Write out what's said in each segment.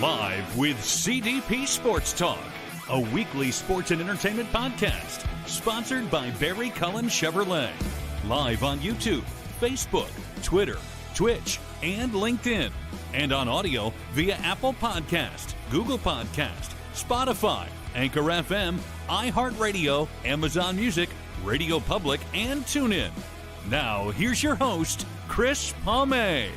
Live with CDP Sports Talk, a weekly sports and entertainment podcast sponsored by Barry Cullen Chevrolet. Live on YouTube, Facebook, Twitter, Twitch, and LinkedIn. And on audio via Apple Podcast, Google Podcast, Spotify, Anchor FM, iHeartRadio, Amazon Music, Radio Public, and TuneIn. Now, here's your host, Chris Palme.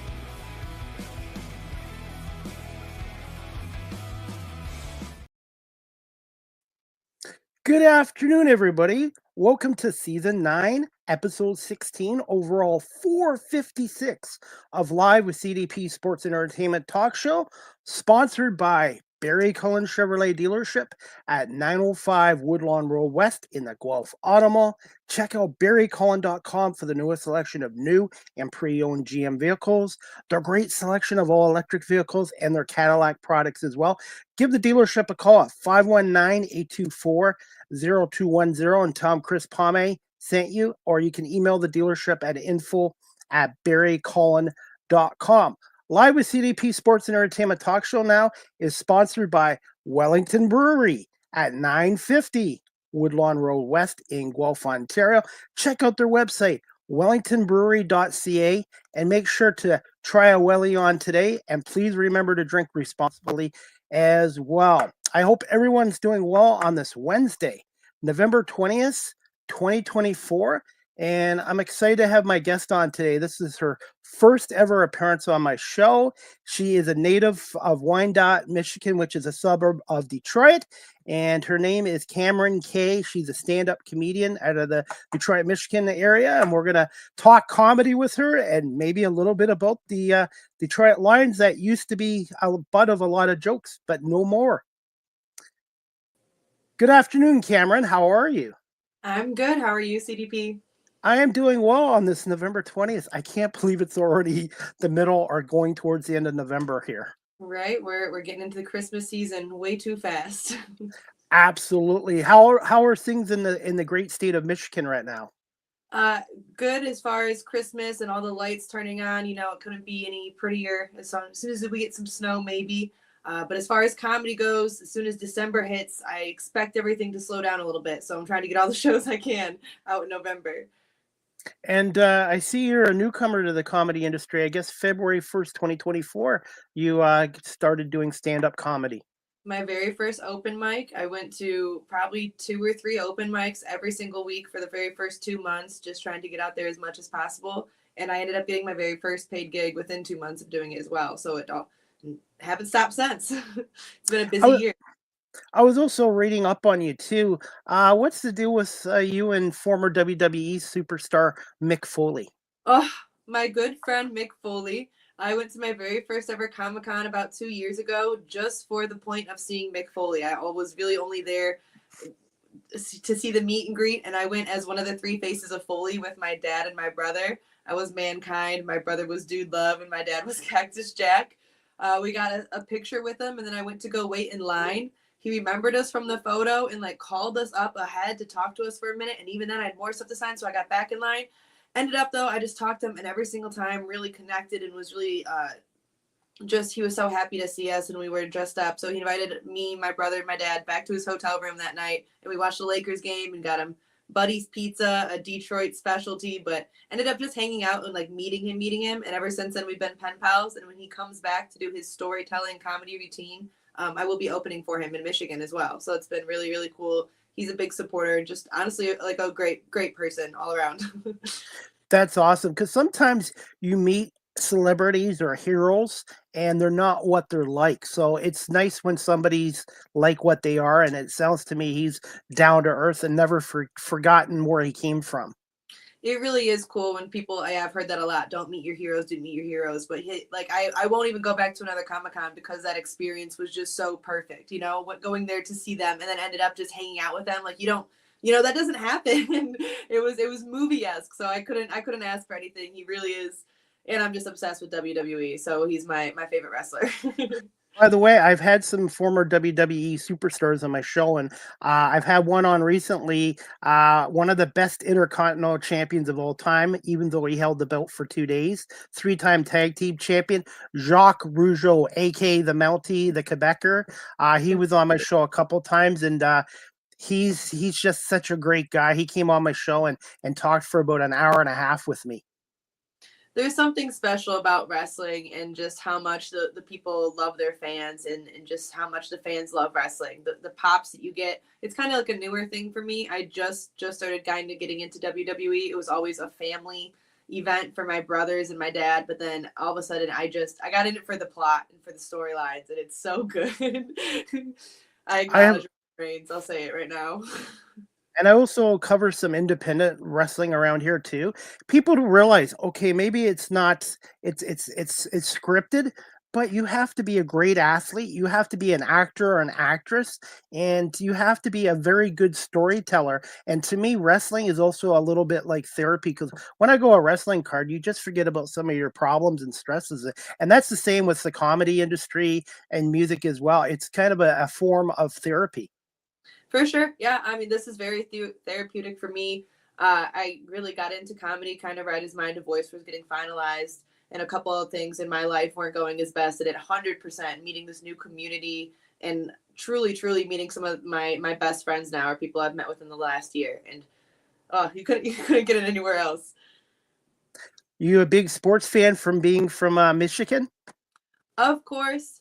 Good afternoon, everybody. Welcome to Season 9, Episode 16, overall 456 of Live with CDP Sports and Entertainment Talk Show, sponsored by Barry Cullen Chevrolet Dealership at 905 Woodlawn Road West in the Guelph Auto Mall. Check out barrycullen.com for the newest selection of new and pre-owned GM vehicles, their great selection of all-electric vehicles, and their Cadillac products as well. Give the dealership a call at 519-824-0210 and tell them Chris Palme sent you, or you can email the dealership at info@barrycullen.com. Live with CDP Sports and Entertainment Talk Show now is sponsored by Wellington Brewery at 950 Woodlawn Road West in Guelph, Ontario. Check out their website, wellingtonbrewery.ca, and make sure to try a Welly on today. And please remember to drink responsibly as well. I hope everyone's doing well on this Wednesday, November 20th, 2024. And I'm excited to have my guest on today. This is her first ever appearance on my show. She is a native of Wyandotte, Michigan, which is a suburb of Detroit. And her name is Kamryn K. She's a stand-up comedian out of the Detroit, Michigan area. And we're going to talk comedy with her and maybe a little bit about the Detroit Lions that used to be a butt of a lot of jokes, but no more. Good afternoon, Kamryn. How are you? I'm good. How are you, CDP? I am doing well on this November 20th. I can't believe it's already the middle or going towards the end of November here. Right. We're getting into the Christmas season way too fast. Absolutely. How are things in the great state of Michigan right now? Good as far as Christmas and all the lights turning on. You know, it couldn't be any prettier. As soon as we get some snow, maybe. But as far as comedy goes, as soon as December hits, I expect everything to slow down a little bit. So I'm trying to get all the shows I can out in November. And I see you're a newcomer to the comedy industry. I guess February 1st, 2024, you started doing stand-up comedy. My very first open mic, I went to probably 2 or 3 open mics every single week for the very first 2 months, just trying to get out there as much as possible. And I ended up getting my very first paid gig within 2 months of doing it as well. So it all haven't stopped since. It's been a busy year. I was also reading up on you too. What's the deal with you and former WWE superstar Mick Foley? Oh, my good friend Mick Foley. I went to my very first ever Comic-Con about 2 years ago just for the point of seeing Mick Foley. I was really only there to see the meet and greet, and I went as one of the 3 faces of Foley with my dad and my brother. I was Mankind, my brother was Dude Love, and my dad was Cactus Jack. We got a picture with him, and then I went to go wait in line. He remembered us from the photo and called us up ahead to talk to us for a minute. And even then I had more stuff to sign. So I got back in line. Ended up though, I just talked to him and every single time really connected and was really he was so happy to see us and we were dressed up. So he invited me, my brother, and my dad back to his hotel room that night. And we watched the Lakers game and got him Buddy's Pizza, a Detroit specialty, but ended up just hanging out and meeting him. And ever since then we've been pen pals. And when he comes back to do his storytelling comedy routine, I will be opening for him in Michigan as well. So it's been really, really cool. He's a big supporter and just honestly a great person all around. That's awesome. Because sometimes you meet celebrities or heroes and they're not what they're like. So it's nice when somebody's like what they are. And it sounds to me he's down to earth and never forgotten where he came from. It really is cool when people, I have heard that a lot, don't meet your heroes, do meet your heroes. But I won't even go back to another Comic-Con because that experience was just so perfect, going there to see them and then ended up just hanging out with them. That doesn't happen. It was movie-esque. So I couldn't ask for anything. He really is. And I'm just obsessed with WWE. So he's my favorite wrestler. By the way, I've had some former WWE superstars on my show, and I've had one on recently, one of the best Intercontinental champions of all time, even though he held the belt for 2 days, three-time tag team champion, Jacques Rougeau, aka the Mountie, the Quebecer. He was on my show a couple times, and he's just such a great guy. He came on my show and talked for about an hour and a half with me. There's something special about wrestling and just how much the people love their fans and just how much the fans love wrestling. The pops that you get, it's kind of like a newer thing for me. I just started kind of getting into WWE. It was always a family event for my brothers and my dad, but then all of a sudden I got in it for the plot and for the storylines, and it's so good. I acknowledge Reigns. I'll say it right now. And I also cover some independent wrestling around here too. People don't realize, okay, maybe it's not, it's scripted, but you have to be a great athlete. You have to be an actor or an actress, and you have to be a very good storyteller. And to me, wrestling is also a little bit like therapy, because when I go a wrestling card, you just forget about some of your problems and stresses. And that's the same with the comedy industry and music as well. It's kind of a form of therapy. For sure. Yeah. I mean, this is very therapeutic for me. I really got into comedy kind of right as my divorce was getting finalized, and a couple of things in my life weren't going as best. And at 100% meeting this new community and truly, truly meeting some of my best friends now are people I've met within the last year. And you couldn't get it anywhere else. You a big sports fan from being from Michigan? Of course,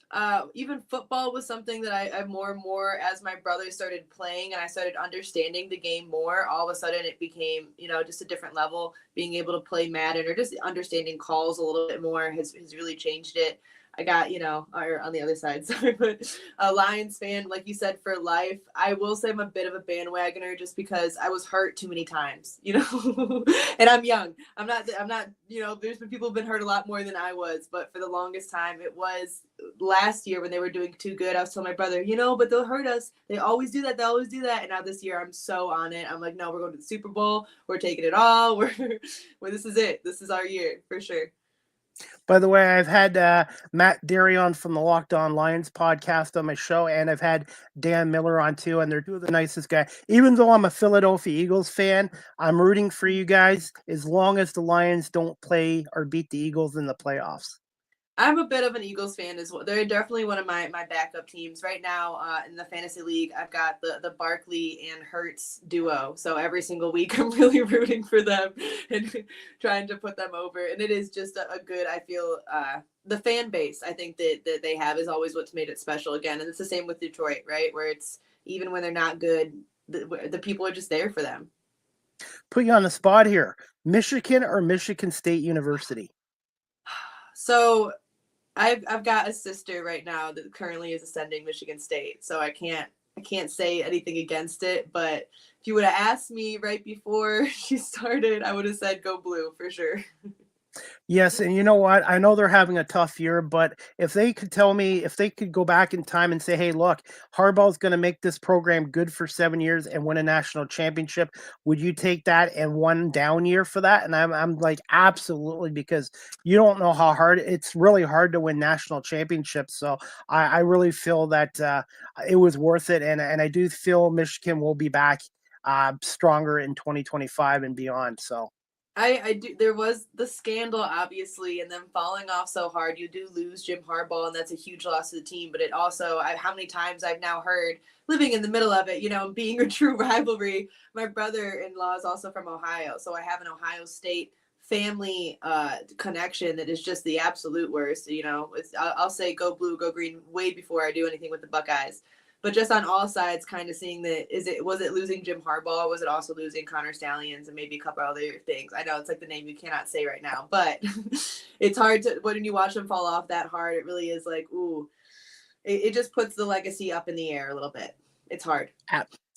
even football was something that I more and more as my brother started playing and I started understanding the game more. All of a sudden, it became just a different level. Being able to play Madden or just understanding calls a little bit more has really changed it. I got, or on the other side, sorry, but a Lions fan, like you said, for life. I will say I'm a bit of a bandwagoner just because I was hurt too many times, and I'm young. I'm not, there's been people who've been hurt a lot more than I was, but for the longest time, it was last year when they were doing too good. I was telling my brother, but they'll hurt us. They always do that. They always do that. And now this year I'm so on it. I'm like, no, we're going to the Super Bowl. We're taking it all. This is it. This is our year for sure. By the way, I've had Matt Darion from the Locked On Lions podcast on my show, and I've had Dan Miller on too, and they're two of the nicest guys. Even though I'm a Philadelphia Eagles fan, I'm rooting for you guys as long as the Lions don't play or beat the Eagles in the playoffs. I'm a bit of an Eagles fan as well. They're definitely one of my backup teams right now in the fantasy league. I've got the Barkley and Hurts duo, so every single week I'm really rooting for them and trying to put them over. And it is just a good. I feel the fan base I think that they have is always what's made it special again, and it's the same with Detroit, right? Where it's even when they're not good, the people are just there for them. Put you on the spot here: Michigan or Michigan State University? So I've got a sister right now that currently is ascending Michigan State, so I can't say anything against it. But if you would have asked me right before she started, I would have said go blue for sure. Yes, and you know what? I know they're having a tough year, but if they could tell me, if they could go back in time and say, hey, look, Harbaugh's going to make this program good for 7 years and win a national championship, would you take that and one down year for that? And I'm like, absolutely, because you don't know how hard, it's really hard to win national championships. So I really feel that it was worth it. And I do feel Michigan will be back stronger in 2025 and beyond. So. I do. There was the scandal, obviously, and them falling off so hard. You do lose Jim Harbaugh, and that's a huge loss to the team. But it also, how many times I've now heard, living in the middle of it, being a true rivalry. My brother-in-law is also from Ohio, so I have an Ohio State family connection that is just the absolute worst. I'll say go blue, go green way before I do anything with the Buckeyes. But just on all sides, kind of seeing that, was it losing Jim Harbaugh? Was it also losing Connor Stallions and maybe a couple other things? I know it's like the name you cannot say right now, but it's hard to, when you watch them fall off that hard, it really is like, ooh, it just puts the legacy up in the air a little bit. It's hard.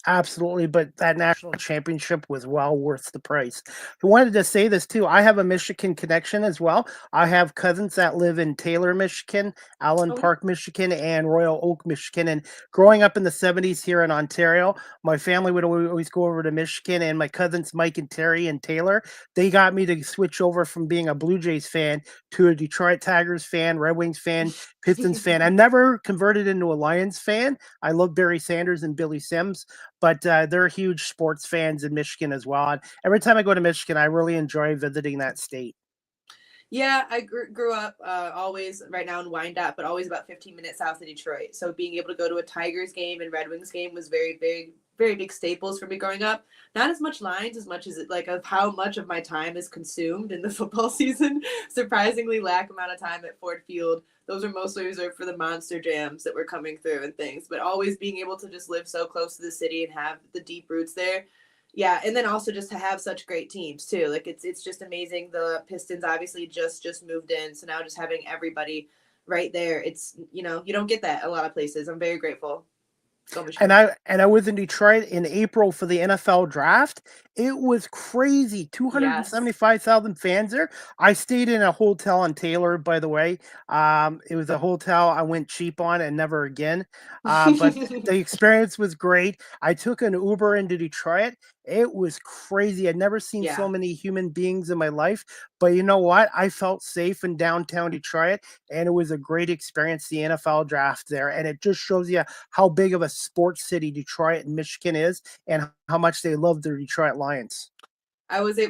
Absolutely, but that national championship was well worth the price. I wanted to say this too. I have a Michigan connection as well. I have cousins that live in Taylor, Michigan, Allen Oh, Park, Michigan, and Royal Oak, Michigan. And growing up in the 70s here in Ontario, my family would always go over to Michigan, and my cousins Mike and Terry and Taylor, they got me to switch over from being a Blue Jays fan to a Detroit Tigers fan, Red Wings fan, Pistons fan. I never converted into a Lions fan. I love Barry Sanders and Billy Sims, but they're huge sports fans in Michigan as well. And every time I go to Michigan, I really enjoy visiting that state. Yeah, I grew up always right now in Wyandotte, but always about 15 minutes south of Detroit. So being able to go to a Tigers game and Red Wings game was very, very, very big staples for me growing up. Not as much lines as much as it like of how much of my time is consumed in the football season. Surprisingly, lack amount of time at Ford Field. Those are mostly reserved for the monster jams that were coming through and things. But always being able to just live so close to the city and have the deep roots there. Yeah, and then also just to have such great teams too. Like it's just amazing. The Pistons obviously just moved in, so now just having everybody right there. It's you don't get that a lot of places. I'm very grateful. Go And Michigan. I was in Detroit in April for the NFL draft. It was crazy. Yes. 275,000 fans there. I stayed in a hotel in Taylor, by the way. It was a hotel I went cheap on and never again. But the experience was great. I took an Uber into Detroit. It was crazy. I'd never seen so Yeah. many human beings in my life. But you know what? I felt safe in downtown Detroit, and it was a great experience, the NFL draft there. And it just shows you how big of a sports city Detroit and Michigan is, and how much they love the Detroit Lions.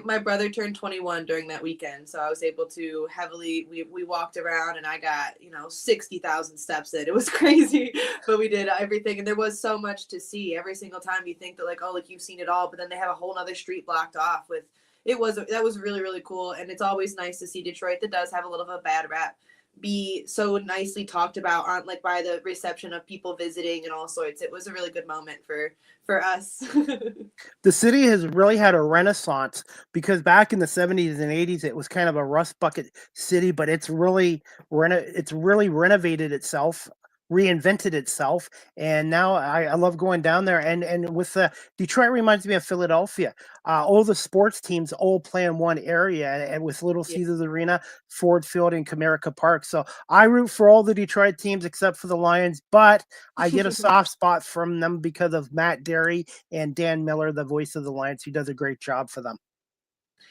My brother turned 21 during that weekend, so I was able to heavily we walked around and I got, 60,000 steps in. It was crazy, but we did everything and there was so much to see. Every single time you think that like, oh, like you've seen it all, but then they have a whole nother street blocked off with that was really, really cool. And it's always nice to see Detroit that does have a little of a bad rap be so nicely talked about on like by the reception of people visiting and all sorts. It was a really good moment for us. The city has really had a renaissance because back in the 70s and 80s it was kind of a rust bucket city, but it's really renovated itself, reinvented itself, and now I love going down there. And with the Detroit reminds me of Philadelphia. All the sports teams all play in one area, and with Little Yeah. Caesars Arena, Ford Field, and Comerica Park. So I root for all the Detroit teams except for the Lions, but I get a soft spot from them because of Matt Derry and Dan Miller, the voice of the Lions, who does a great job for them.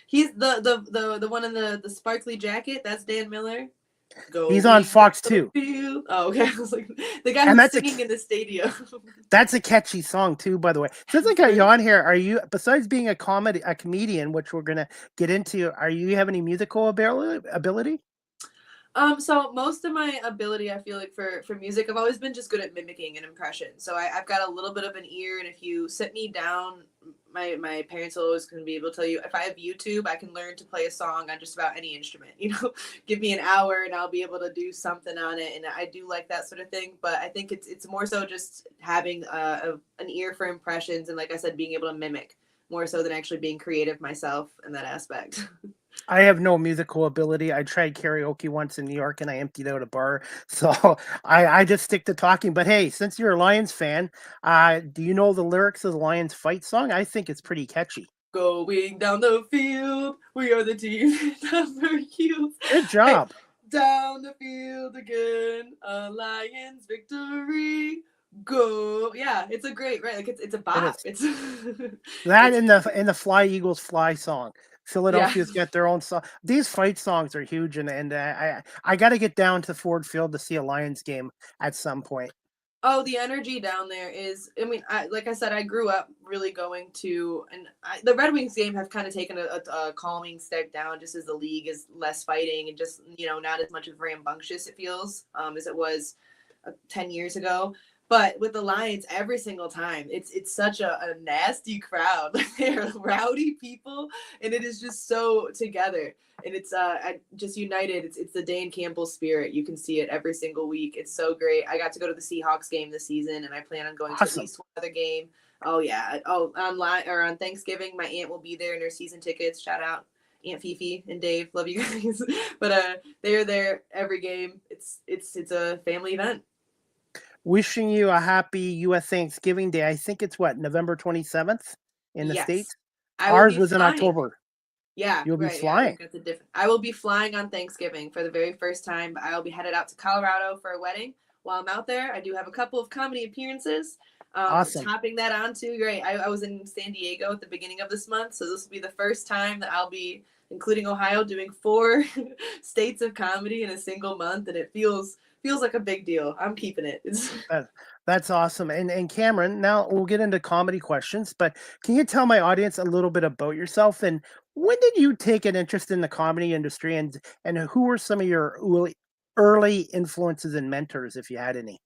He's the one in the sparkly jacket. That's Dan Miller. He's on Going down Fox the too, field. Oh, okay. I was like the guy and who's singing in the stadium. that's a catchy song too. By the way, since I got you on here, are you, besides being a comedian, which we're gonna get into, are you have any musical ability? So most of my ability, I feel like for music, I've always been just good at mimicking an impression. So I've got a little bit of an ear, and if you sit me down, my parents will always going to be able to tell you if I have YouTube, I can learn to play a song on just about any instrument. Give me an hour, and I'll be able to do something on it. And I do like that sort of thing. But I think it's more so just having an ear for impressions, and like I said, being able to mimic more so than actually being creative myself in that aspect. I have no musical ability. I tried karaoke once in New York and I emptied out a bar. So I just stick to talking. But hey, since you're a Lions fan, do you know the lyrics of the Lions fight song? I think it's pretty catchy. Going down the field, we are the team number heels. Good Right job. down the field again, a Lions victory. Go, yeah, it's a great right. Like it's a It bop. is. It's That it's and the Fly Eagles Fly song. yeah. Philadelphia's got their own song. These fight songs are huge, and I got to get down to Ford Field to see a Lions game at some point. Oh, the energy down there is. I mean, like I said, I grew up really going to, and the Red Wings game have kind of taken a calming step down, just as the league is less fighting and just not as much of rambunctious it feels as it was 10 years ago. But with the Lions, every single time, it's such a nasty crowd. They're rowdy people, and it is just so together. And it's just united. It's the Dane Campbell spirit. You can see it every single week. It's so great. I got to go to the Seahawks game this season, and I plan on going to at Awesome. least one other game. Oh yeah. Oh, online or on Thanksgiving, my aunt will be there in her season tickets. Shout out Aunt Fifi and Dave. Love you guys. But they are there every game. It's a family event. Wishing you a happy U.S. Thanksgiving Day. I think it's what, November 27th in the Yes, States? I will Ours be was in flying. October. Yeah, You'll be right. Yeah, flying. we've got the different. I will be flying on Thanksgiving for the very first time. I will be headed out to Colorado for a wedding. While I'm out there, I do have a couple of comedy appearances. Awesome. Topping that on too, great. I was in San Diego at the beginning of this month, so this will be the first time that I'll be, including Ohio, doing 4 states of comedy in a single month, and it feels like a big deal. I'm keeping it. That, that's awesome. And Kamryn, now we'll get into comedy questions, but can you tell my audience a little bit about yourself and when did you take an interest in the comedy industry and who were some of your early influences and mentors if you had any?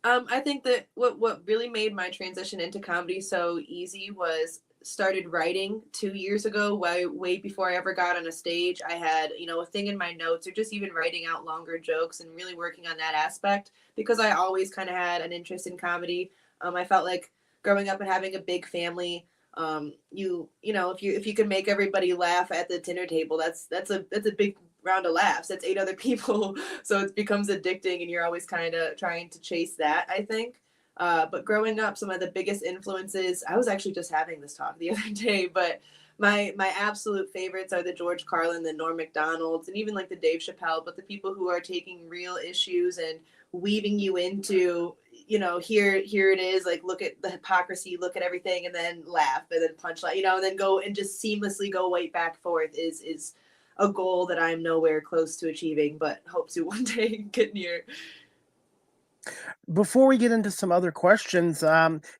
I think that what really made my transition into comedy so easy was started writing 2 years ago, way before I ever got on a stage. I had, a thing in my notes or just even writing out longer jokes and really working on that aspect because I always kind of had an interest in comedy. I felt like growing up and having a big family, if you can make everybody laugh at the dinner table, that's a big round of laughs. That's 8 other people. So it becomes addicting and you're always kind of trying to chase that, I think. But growing up, some of the biggest influences, I was actually just having this talk the other day, but my absolute favorites are the George Carlin, the Norm Macdonalds, and even like the Dave Chappelle, but the people who are taking real issues and weaving you into, here it is, like look at the hypocrisy, look at everything, and then laugh and then punchline, and then go and just seamlessly go right back forth is a goal that I'm nowhere close to achieving, but hope to one day get near. Before we get into some other questions,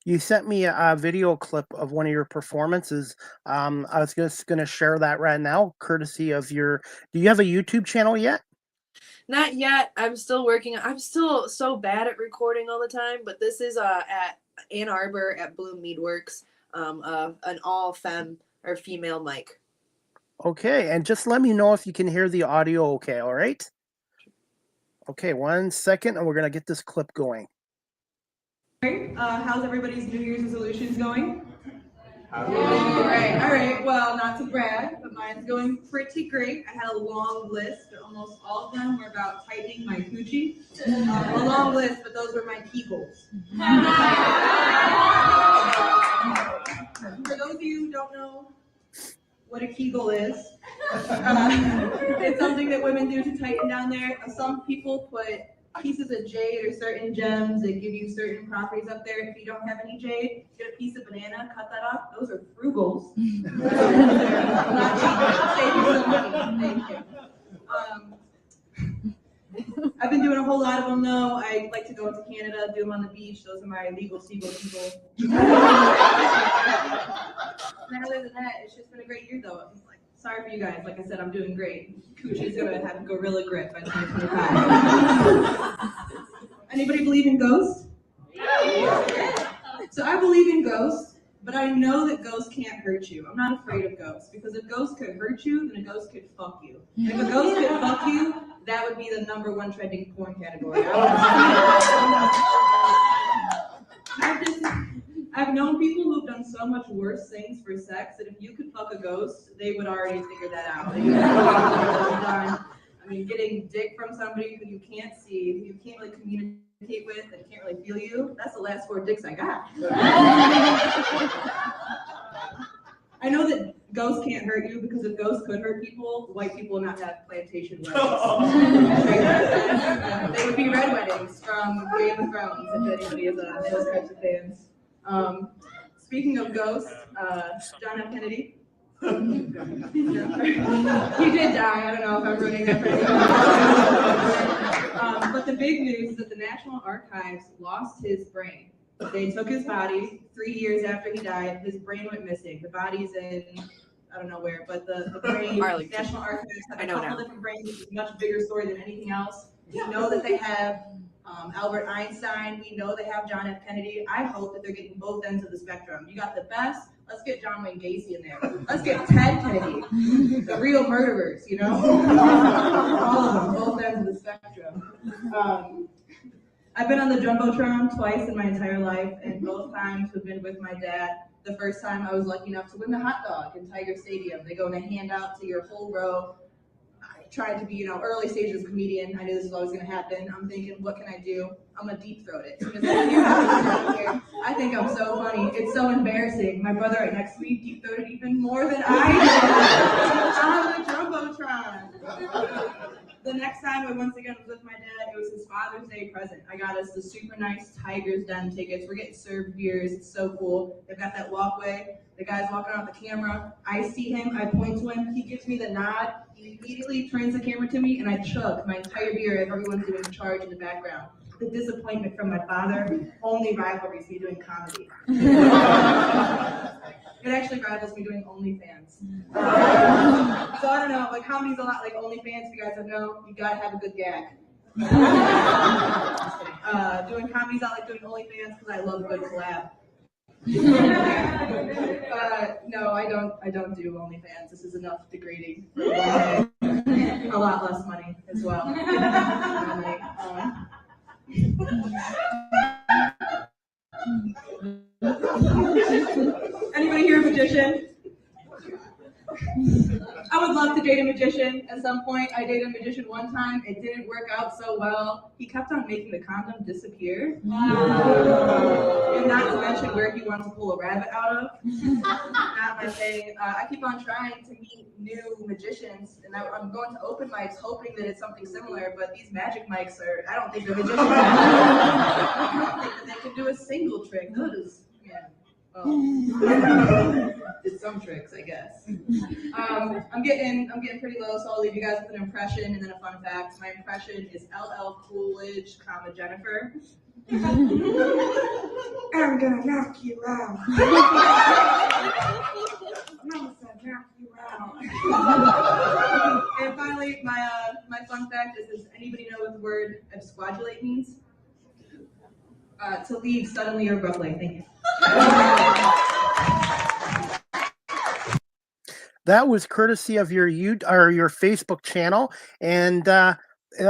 you sent me a video clip of one of your performances. I was just going to share that right now, courtesy of your. Do you have a YouTube channel yet? Not yet. I'm still working. I'm still so bad at recording all the time, but this is at Ann Arbor at Bloom Meadworks, an all femme or female mic. Okay, and just let me know if you can hear the audio okay, all right? Okay, 1 second, and we're going to get this clip going. How's everybody's New Year's resolutions going? All right. Well, not to brag, but mine's going pretty great. I had a long list, but almost all of them were about tightening my coochie. A long list, but those were my key goals. For those of you who don't know what a Kegel is, it's something that women do to tighten down there. Some people put pieces of jade or certain gems that give you certain properties up there. If you don't have any jade, get a piece of banana, cut that off. Those are frugals. Not cheap. Save you some money. Thank you. I've been doing a whole lot of them though. I like to go to Canada, do them on the beach. Those are my legal seagull people. And other than that, it's just been a great year though. Sorry for you guys. Like I said, I'm doing great. Coochie's gonna have gorilla grip by 2025. Anybody believe in ghosts? So I believe in ghosts, but I know that ghosts can't hurt you. I'm not afraid of ghosts because if ghosts could hurt you, then a ghost could fuck you. And if a ghost could fuck you, that would be the #1 trending porn category. I've known people who've done so much worse things for sex that if you could fuck a ghost, they would already figure that out. I mean, getting dick from somebody who you can't see, who you can't really communicate with, and can't really feel you, that's the last 4 dicks I got. I know that ghosts can't hurt you because if ghosts could hurt people, white people would not have plantation weddings. They would be red weddings from Game of Thrones, if anybody is those types of fans. Speaking of ghosts, John F. Kennedy. He did die. I don't know if I'm ruining that for anyone. But the big news is that the National Archives lost his brain. They took his body 3 years after he died. His brain went missing. The body's in, I don't know where, but the brain, National Archives have a couple different brains. It's a much bigger story than anything else. We know that they have Albert Einstein. We know they have John F. Kennedy. I hope that they're getting both ends of the spectrum. You got the best. Let's get John Wayne Gacy in there. Let's get Ted Kennedy, the real murderers, all of them, both ends of the spectrum. I've been on the Jumbotron twice in my entire life, and both times have been with my dad. The first time I was lucky enough to win the hot dog in Tiger Stadium. They go and they hand out to your whole row. tried to be, you know, early stages as a comedian. I knew this was always going to happen. I'm thinking, what can I do? I'm going to deep throat it. I think I'm so funny. It's so embarrassing. My brother right next to me deep throated even more than I did. I'm the Jumbotron. The next time I once again was with my dad, it was his Father's Day present. I got us the super nice Tigers Den tickets. We're getting served beers. It's so cool. They've got that walkway. The guy's walking off the camera. I see him. I point to him. He gives me the nod. He immediately turns the camera to me, and I chug my entire beer as everyone's doing charge in the background. The disappointment from my father only rivals me doing comedy. It actually rivals me doing OnlyFans. So I don't know, like comedy's a lot like OnlyFans. If you guys don't know, you gotta have a good gag. Just kidding. Doing comedy's not like doing OnlyFans because I love a good collab. No, I don't do OnlyFans. This is enough degrading for one day. A lot less money as well. Anybody here a magician? I would love to date a magician at some point. I dated a magician one time. It didn't work out so well. He kept on making the condom disappear. Wow. And not to mention where he wanted to pull a rabbit out of. Not my thing. I keep on trying to meet new magicians, and I'm going to open mics hoping that it's something similar, but these magic mics are, I don't think they're magicians. I don't think that they can do a single trick. Those, yeah. Oh. Did some tricks, I guess. I'm getting pretty low, so I'll leave you guys with an impression and then a fun fact. My impression is LL Coolidge, Jennifer. I'm gonna knock you out. Mama said knock you out. And finally, my fun fact is: does anybody know what the word absquatulate means? To leave suddenly or abruptly. Thank you. That was courtesy of your your Facebook channel, and that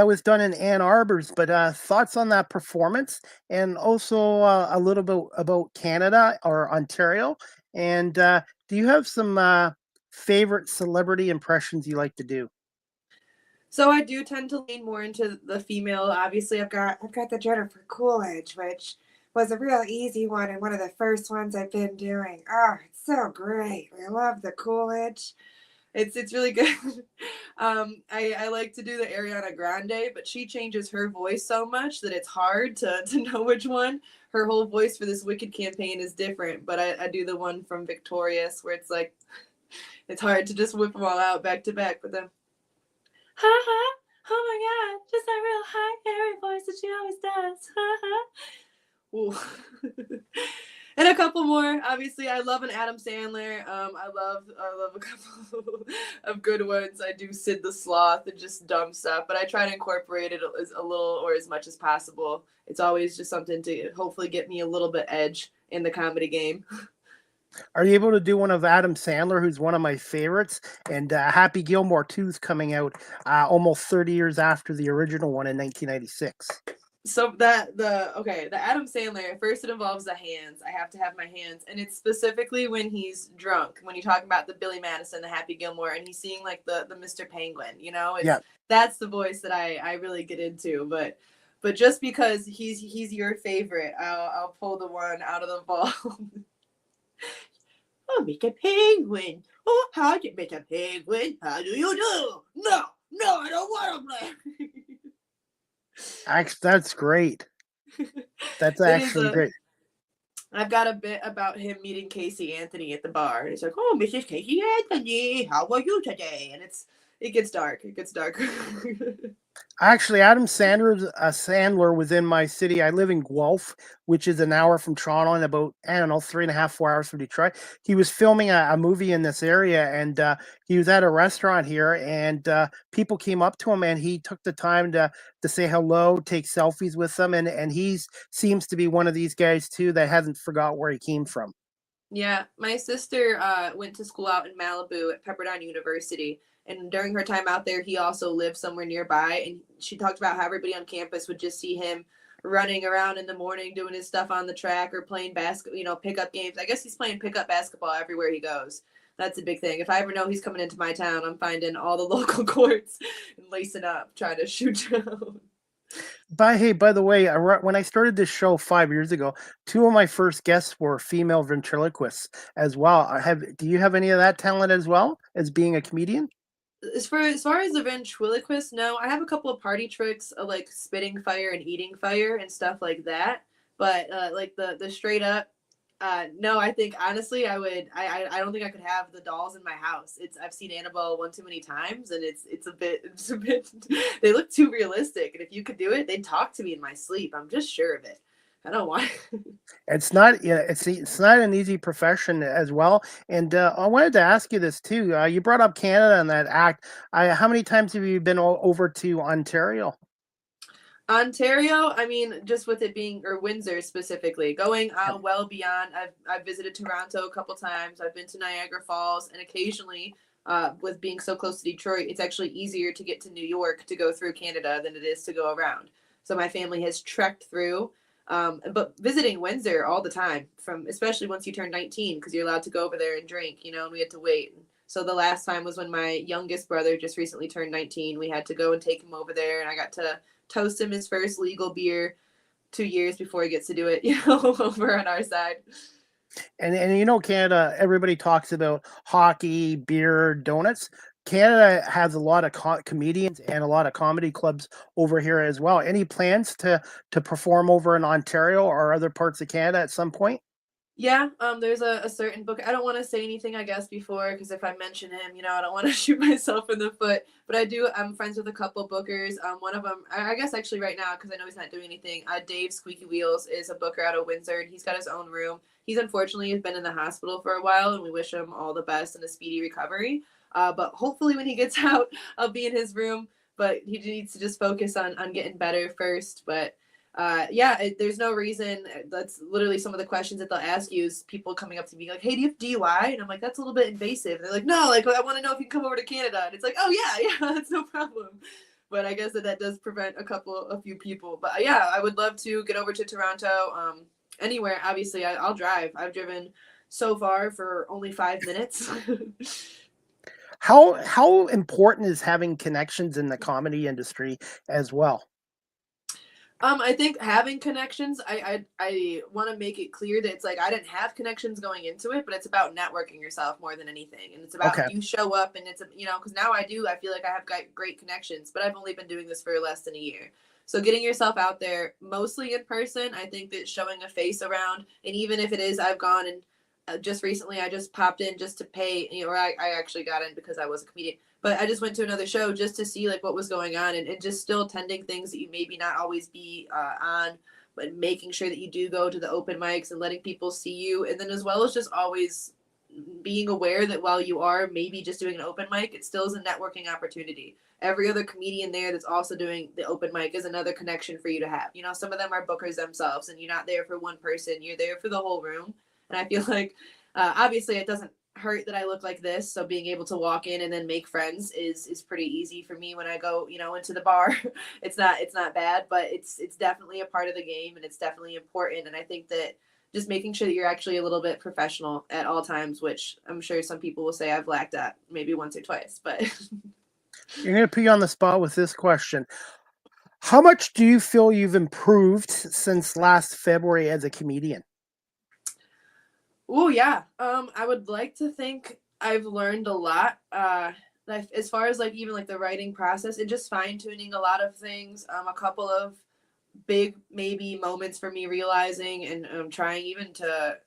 was done in Ann Arbor's. But thoughts on that performance, and also a little bit about Canada or Ontario, and do you have some favorite celebrity impressions you like to do? So I do tend to lean more into the female. Obviously, I've got the Jennifer Coolidge, which was a real easy one and one of the first ones I've been doing. Oh, it's so great. I love the Coolidge. It's really good. I like to do the Ariana Grande, but she changes her voice so much that it's hard to know which one. Her whole voice for this Wicked campaign is different, but I do the one from Victorious where it's like, it's hard to just whip them all out back to back, but then, ha ha, oh my God, just that real high, airy voice that she always does, ha ha. And a couple more. Obviously, I love an Adam Sandler. I love a couple of good ones. I do Sid the Sloth and just dumb stuff, but I try to incorporate it as a little or as much as possible. It's always just something to hopefully get me a little bit edge in the comedy game. Are you able to do one of Adam Sandler, who's one of my favorites? And Happy Gilmore 2 is coming out almost 30 years after the original one in 1996. So the Adam Sandler, first it involves the hands. I have to have my hands. And it's specifically when he's drunk, when you talk about the Billy Madison, the Happy Gilmore, and he's seeing like the Mr. Penguin, you know? That's the voice that I really get into. But just because he's your favorite, I'll pull the one out of the vault. Oh, Mr. Penguin. Oh, how do you, Mr. Penguin? How do you do? No, I don't want to play. That's great. That's actually great. I've got a bit about him meeting Casey Anthony at the bar. And he's like, oh, Mrs. Casey Anthony, how are you today? And it gets dark. It gets darker. Actually, Adam Sandler was in my city. I live in Guelph, which is an hour from Toronto and about, 3.5, 4 hours from Detroit. He was filming a movie in this area, and he was at a restaurant here, and people came up to him, and he took the time to say hello, take selfies with them, and he seems to be one of these guys, too, that hasn't forgot where he came from. Yeah, my sister went to school out in Malibu at Pepperdine University. And during her time out there, he also lived somewhere nearby. And she talked about how everybody on campus would just see him running around in the morning, doing his stuff on the track or playing pickup games. I guess he's playing pickup basketball everywhere he goes. that's a big thing. If I ever know he's coming into my town, I'm finding all the local courts and lacing up, trying to shoot down. By the way, when I started this show 5 years ago, two of my first guests were female ventriloquists as well. Do you have any of that talent as well as being a comedian? As far as the ventriloquist, no. I have a couple of party tricks, like spitting fire and eating fire and stuff like that. But like the straight up, no. I think honestly, I don't think I could have the dolls in my house. I've seen Annabelle one too many times, and it's a bit They look too realistic. And if you could do it, they'd talk to me in my sleep. I'm just sure of it. I don't want. It's not, yeah, it's not an easy profession as well. And I wanted to ask you this too. You brought up Canada and that act. How many times have you been over to Ontario? Ontario, I mean, just with it being, or Windsor specifically, going well beyond. I've visited Toronto a couple times. I've been to Niagara Falls, and occasionally, with being so close to Detroit, it's actually easier to get to New York to go through Canada than it is to go around. So my family has trekked through, but visiting Windsor all the time, especially once you turn 19, because you're allowed to go over there and drink, and we had to wait. So the last time was when my youngest brother just recently turned 19. We had to go and take him over there, and I got to toast him his first legal beer 2 years before he gets to do it, over on our side. And Canada, everybody talks about hockey, beer, donuts. Canada has a lot of comedians and a lot of comedy clubs over here as well. Any plans to perform over in Ontario or other parts of Canada at some point? Yeah, there's a certain book. I don't want to say anything, I guess, before, because if I mention him, I don't want to shoot myself in the foot. But I'm friends with a couple bookers. One of them, I guess actually right now, because I know he's not doing anything, Dave Squeaky Wheels is a booker out of Windsor, and he's got his own room. He's unfortunately been in the hospital for a while, and we wish him all the best and a speedy recovery. But hopefully when he gets out, I'll be in his room. But he needs to just focus on getting better first. But there's no reason. That's literally some of the questions that they'll ask you is people coming up to me like, hey, do you have DUI? And I'm like, that's a little bit invasive. And they're like, no, like, I want to know if you can come over to Canada. And it's like, oh yeah, that's no problem. But I guess that does prevent a few people. But yeah, I would love to get over to Toronto. Anywhere, obviously, I'll drive. I've driven so far for only 5 minutes. How important is having connections in the comedy industry as well? I think having connections, I want to make it clear that it's like I didn't have connections going into it, but it's about networking yourself more than anything. And it's about you show up, and it's, because now I feel like I have got great connections, but I've only been doing this for less than a year. So getting yourself out there, mostly in person, I think that showing a face around, and even if it is, I've gone and just recently I just popped in just to pay, or I actually got in because I was a comedian. But I just went to another show just to see like what was going on, and just still attending things that you maybe not always be on, but making sure that you do go to the open mics and letting people see you. And then as well as just always being aware that while you are maybe just doing an open mic, it still is a networking opportunity. Every other comedian there that's also doing the open mic is another connection for you to have. Some of them are bookers themselves, and you're not there for one person, you're there for the whole room. And I feel like obviously it doesn't hurt that I look like this, so being able to walk in and then make friends is pretty easy for me when I go into the bar. it's not bad, but it's definitely a part of the game, and it's definitely important. And I think that just making sure that you're actually a little bit professional at all times, which I'm sure some people will say I've lacked at maybe once or twice, but You're going to put you on the spot with this question. How much do you feel you've improved since last February as a comedian? Oh yeah. I would like to think I've learned a lot. As far as like even like the writing process and just fine tuning a lot of things. A couple of big maybe moments for me realizing and trying even to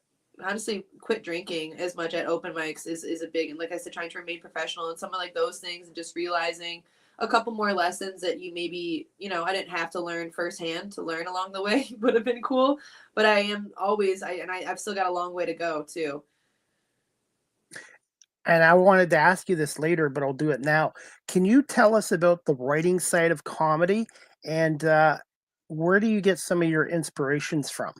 honestly quit drinking as much at open mics is a big, and like I said, trying to remain professional and some of like those things, and just realizing a couple more lessons that you maybe, I didn't have to learn firsthand to learn along the way would have been cool. But I am always, I've still got a long way to go too. And I wanted to ask you this later, but I'll do it now. Can you tell us about the writing side of comedy, and where do you get some of your inspirations from?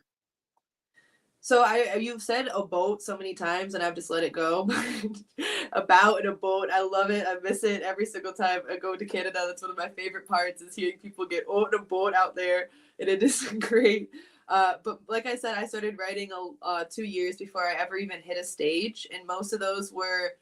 So you've said a boat so many times, and I've just let it go. About in a boat, I love it. I miss it every single time I go to Canada. That's one of my favorite parts, is hearing people get in a boat out there, and it is great. But like I said, I started writing 2 years before I ever even hit a stage, and most of those were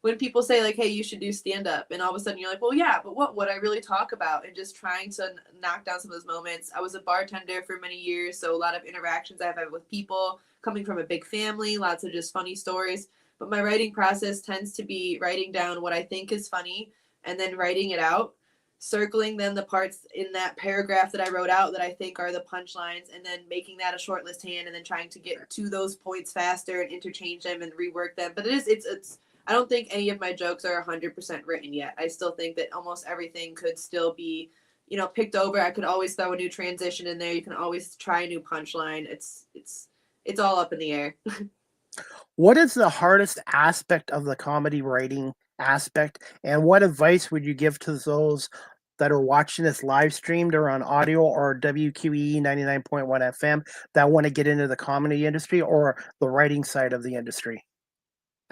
when people say like, hey, you should do stand up, and all of a sudden you're like, well, yeah, but what would I really talk about? And just trying to knock down some of those moments. I was a bartender for many years, so a lot of interactions I've had with people, coming from a big family, lots of just funny stories. But my writing process tends to be writing down what I think is funny and then writing it out, circling then the parts in that paragraph that I wrote out that I think are the punchlines, and then making that a short list hand, and then trying to get to those points faster and interchange them and rework them. But it's I don't think any of my jokes are 100% written yet. I still think that almost everything could still be, picked over. I could always throw a new transition in there. You can always try a new punchline. It's all up in the air. What is the hardest aspect of the comedy writing aspect, and what advice would you give to those that are watching this live streamed or on audio or WQE 99.1 FM that want to get into the comedy industry or the writing side of the industry?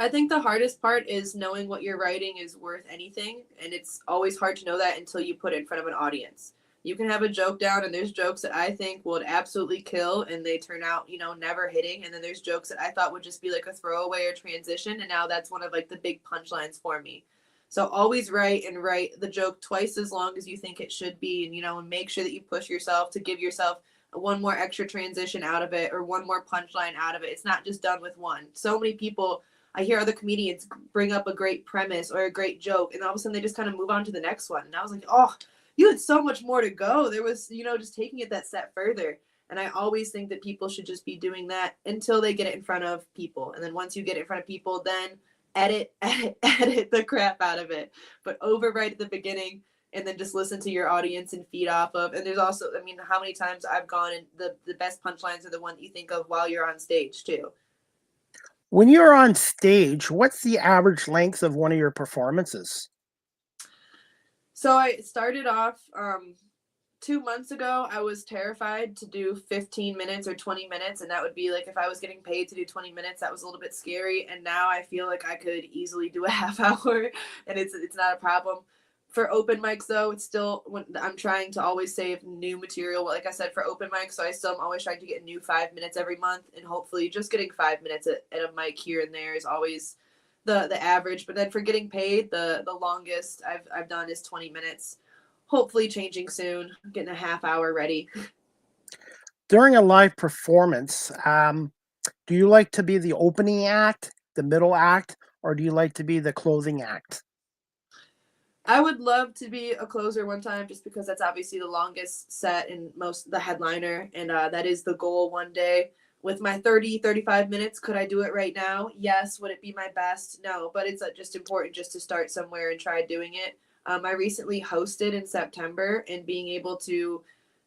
I think the hardest part is knowing what you're writing is worth anything, and it's always hard to know that until you put it in front of an audience. You can have a joke down, and there's jokes that I think would absolutely kill, and they turn out, never hitting. And then there's jokes that I thought would just be like a throwaway or transition, and now that's one of like the big punchlines for me. So always write the joke twice as long as you think it should be, and make sure that you push yourself to give yourself one more extra transition out of it or one more punchline out of it. It's not just done with one. So many people, I hear other comedians bring up a great premise or a great joke, and all of a sudden they just kind of move on to the next one. And I was like, oh, you had so much more to go. There was, just taking it that step further. And I always think that people should just be doing that until they get it in front of people. And then once you get it in front of people, then edit the crap out of it. But overwrite at the beginning and then just listen to your audience and feed off of. And there's also, how many times I've gone and the best punchlines are the one that you think of while you're on stage too. When you're on stage, what's the average length of one of your performances? So I started off 2 months ago. I was terrified to do 15 minutes or 20 minutes. And that would be like, if I was getting paid to do 20 minutes, that was a little bit scary. And now I feel like I could easily do a half hour and it's not a problem. For open mics, though, it's still, when I'm trying to always save new material. Like I said, for open mics, so I still am always trying to get new 5 minutes every month, and hopefully just getting 5 minutes at a mic here and there is always the average. But then for getting paid, the longest I've done is 20 minutes. Hopefully changing soon. I'm getting a half hour ready. During a live performance, do you like to be the opening act, the middle act, or do you like to be the closing act? I would love to be a closer one time, just because that's obviously the longest set and the headliner. And that is the goal one day. With my 35 minutes, could I do it right now? Yes. Would it be my best? No. But it's just important just to start somewhere and try doing it. I recently hosted in September, and being able to,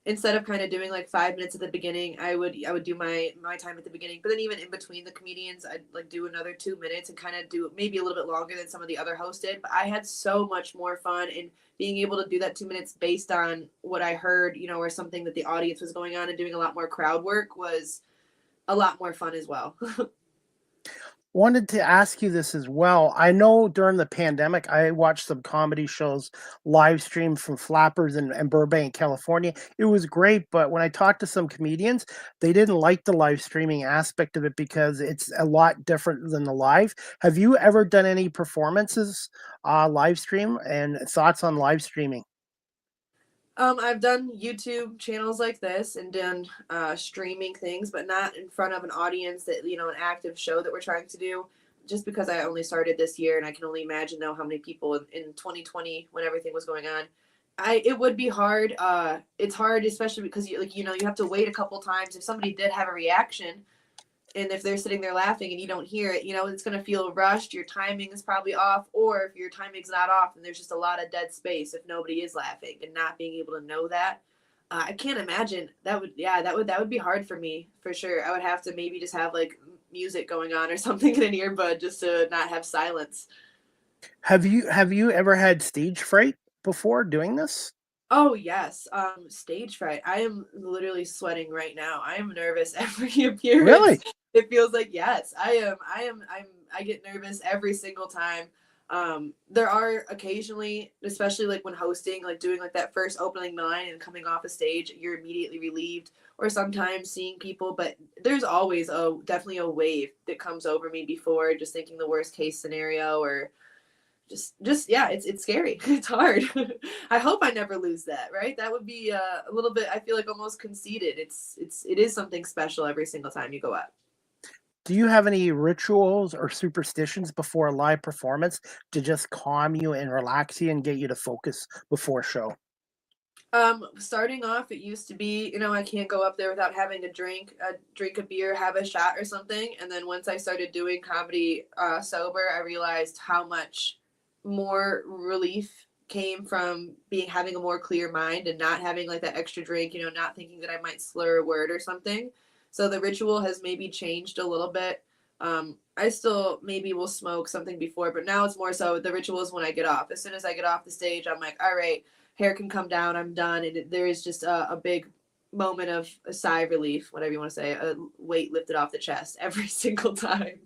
instead of kind of doing like 5 minutes at the beginning, I would do my time at the beginning, but then even in between the comedians, I'd like do another 2 minutes and kind of do maybe a little bit longer than some of the other hosts did. But I had so much more fun in being able to do that 2 minutes based on what I heard, or something that the audience was going on, and doing a lot more crowd work was a lot more fun as well. Wanted to ask you this as well. I know during the pandemic, I watched some comedy shows live stream from Flappers in Burbank, California. It was great, but when I talked to some comedians, they didn't like the live streaming aspect of it because it's a lot different than the live. Have you ever done any performances live stream, and thoughts on live streaming? I've done YouTube channels like this and done streaming things, but not in front of an audience that, an active show that we're trying to do, just because I only started this year, and I can only imagine now how many people in 2020, when everything was going on, it would be hard. It's hard, especially because you have to wait a couple times. If somebody did have a reaction, and if they're sitting there laughing and you don't hear it, it's going to feel rushed. Your timing is probably off. Or if your timing's not off, and there's just a lot of dead space if nobody is laughing, and not being able to know that. I can't imagine that would be hard for me, for sure. I would have to maybe just have like music going on or something in an earbud just to not have silence. Have you ever had stage fright before doing this? Oh yes. Stage fright. I am literally sweating right now. I am nervous every appearance. Really? It feels like, yes, I am. I get nervous every single time. There are occasionally, especially like when hosting, like doing like that first opening line and coming off a stage, you're immediately relieved, or sometimes seeing people, but there's always definitely a wave that comes over me before just thinking the worst case scenario, or just yeah, it's scary. It's hard. I hope I never lose that, right? That would be a little bit, I feel like, almost conceited. It is something special every single time you go up. Do you have any rituals or superstitions before a live performance to just calm you and relax you and get you to focus before a show? Starting off, it used to be, I can't go up there without having a drink a beer, have a shot or something. And then once I started doing comedy sober, I realized how much more relief came from having a more clear mind and not having like that extra drink, not thinking that I might slur a word or something. So the ritual has maybe changed a little bit. I still maybe will smoke something before, but now it's more so the ritual is when I get off. As soon as I get off the stage, I'm like, all right, hair can come down, I'm done. And there is just a big moment of a sigh of relief, whatever you want to say, a weight lifted off the chest every single time.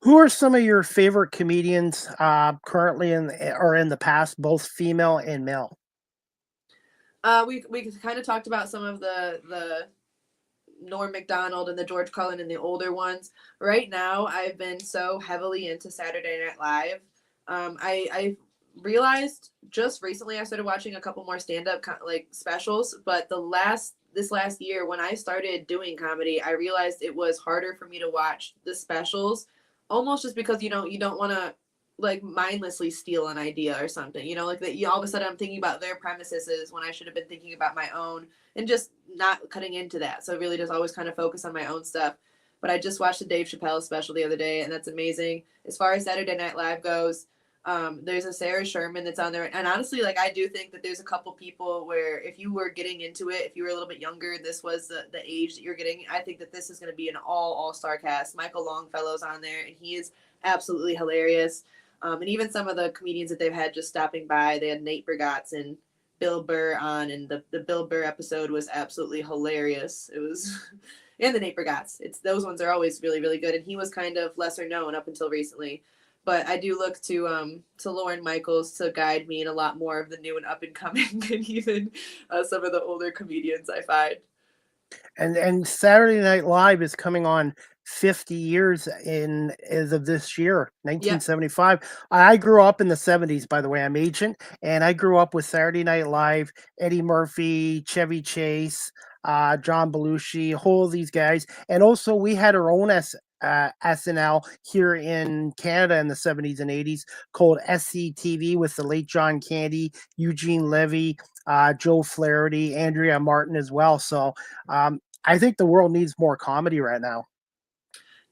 Who are some of your favorite comedians currently or in the past, both female and male? We kind of talked about some of the Norm Macdonald and the George Carlin and the older ones. Right now, I've been so heavily into Saturday Night Live. I realized just recently I started watching a couple more stand-up like specials, but this last year when I started doing comedy, I realized it was harder for me to watch the specials, almost just because you don't want to like mindlessly steal an idea or something, like that. All of a sudden I'm thinking about their premises when I should have been thinking about my own, and just not cutting into that. So really just always kind of focus on my own stuff. But I just watched the Dave Chappelle special the other day, and that's amazing. As far as Saturday Night Live goes, there's a Sarah Sherman that's on there. And honestly, like, I do think that there's a couple people where if you were getting into it, if you were a little bit younger, this was the age that you're getting. I think that this is going to be an all-star cast. Michael Longfellow's on there, and he is absolutely hilarious. And even some of the comedians that they've had just stopping by, they had Nate Bargatze and Bill Burr on, and the Bill Burr episode was absolutely hilarious. It was, and the Nate Bargatze. Those ones are always really, really good. And he was kind of lesser known up until recently. But I do look to Lorne Michaels to guide me in a lot more of the new and up and coming than even some of the older comedians I find. And Saturday Night Live is coming on 50 years as of this year, 1975. Yep. I grew up in the 70s, by the way. I'm ancient, and I grew up with Saturday Night Live, Eddie Murphy, Chevy Chase, John Belushi, whole of these guys. And also we had our own SNL here in Canada in the 70s and 80s called SCTV with the late John Candy, Eugene Levy, Joe Flaherty, Andrea Martin as well. So I think the world needs more comedy right now.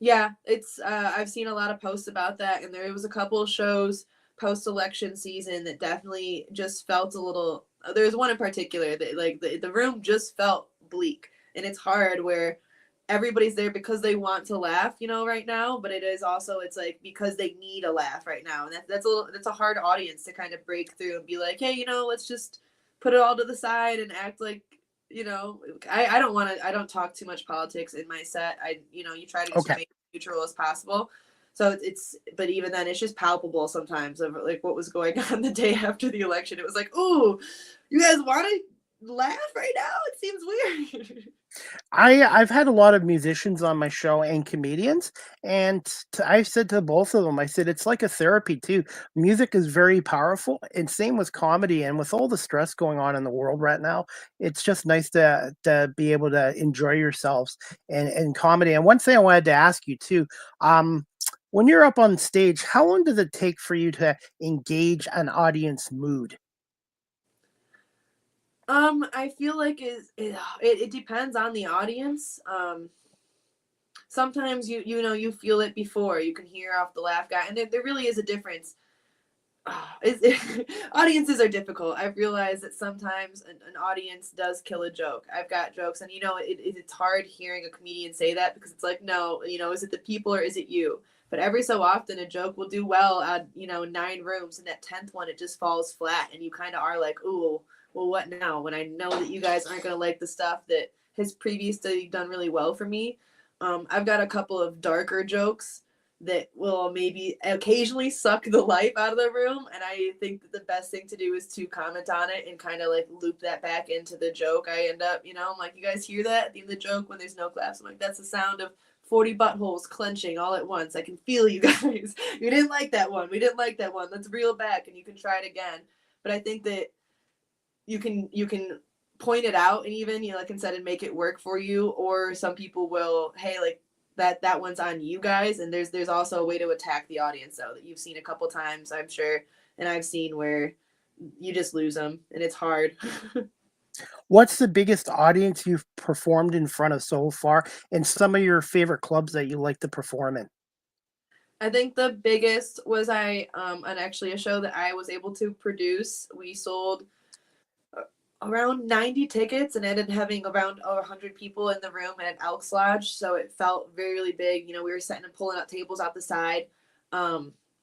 Yeah, it's I've seen a lot of posts about that, and there was a couple of shows post-election season that definitely just felt a little. There's one in particular that like the room just felt bleak, and it's hard where everybody's there because they want to laugh, right now, but it is also, it's like because they need a laugh right now, and that's a hard audience to kind of break through and be like, hey, let's just put it all to the side and act like. I don't talk too much politics in my set. You try to just make it neutral as possible. So but even then it's just palpable sometimes of like what was going on the day after the election. It was like, ooh, you guys want to laugh right now? It seems weird. I've had a lot of musicians on my show and comedians, and I've said to both of them, I said, it's like a therapy too. Music is very powerful, and same with comedy. And with all the stress going on in the world right now, it's just nice to be able to enjoy yourselves and comedy. And one thing I wanted to ask you too, when you're up on stage, how long does it take for you to engage an audience mood? I feel like it depends on the audience. Sometimes you feel it before you can hear off the laugh guy, and there really is a difference. Audiences are difficult. I've realized that sometimes an audience does kill a joke. I've got jokes, and it's hard hearing a comedian say that because it's like, no, is it the people or is it you? But every so often a joke will do well at 9 rooms, and that 10th one it just falls flat, and you kind of are like, ooh, well, what now? When I know that you guys aren't going to like the stuff that has previously done really well for me. I've got a couple of darker jokes that will maybe occasionally suck the life out of the room. And I think that the best thing to do is to comment on it and kind of like loop that back into the joke. I end up, I'm like, you guys hear that at the end of the joke when there's no claps? I'm like, that's the sound of 40 buttholes clenching all at once. I can feel you guys. You didn't like that one. We didn't like that one. Let's reel back and you can try it again. But I think that you can point it out and even, like I said, and make it work for you. Or some people will, hey, like, that one's on you guys. And there's also a way to attack the audience though that you've seen a couple times, I'm sure, and I've seen where you just lose them and it's hard. What's the biggest audience you've performed in front of so far, and some of your favorite clubs that you like to perform in? I think the biggest was and actually a show that I was able to produce. We sold around 90 tickets and ended up having around 100 people in the room at an Elks Lodge. So it felt very, really big. We were sitting and pulling out tables out the side.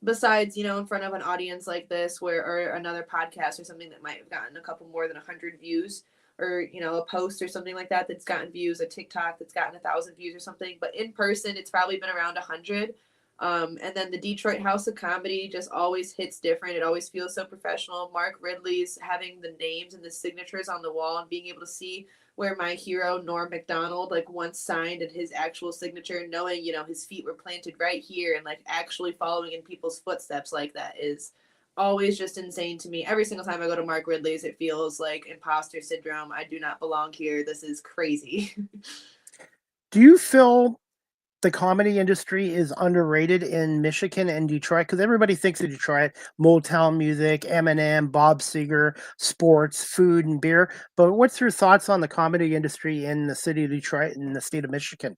Besides, in front of an audience like this or another podcast or something that might have gotten a couple more than 100 views or, a post or something like that that's gotten views, a TikTok that's gotten 1,000 views or something. But in person, it's probably been around 100. And then the Detroit House of Comedy just always hits different. It always feels so professional. Mark Ridley's having the names and the signatures on the wall and being able to see where my hero, Norm Macdonald, like once signed and his actual signature, knowing, his feet were planted right here and like actually following in people's footsteps like that is always just insane to me. Every single time I go to Mark Ridley's, it feels like imposter syndrome. I do not belong here. This is crazy. Do you feel the comedy industry is underrated in Michigan and Detroit? Because everybody thinks of Detroit, Motown music, Eminem, Bob Seger, sports, food, and beer. But what's your thoughts on the comedy industry in the city of Detroit and the state of Michigan?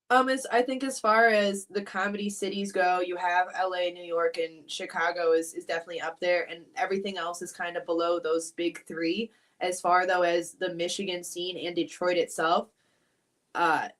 I think as far as the comedy cities go, you have LA, New York, and Chicago is definitely up there, and everything else is kind of below those big three. As far though as the Michigan scene and Detroit itself,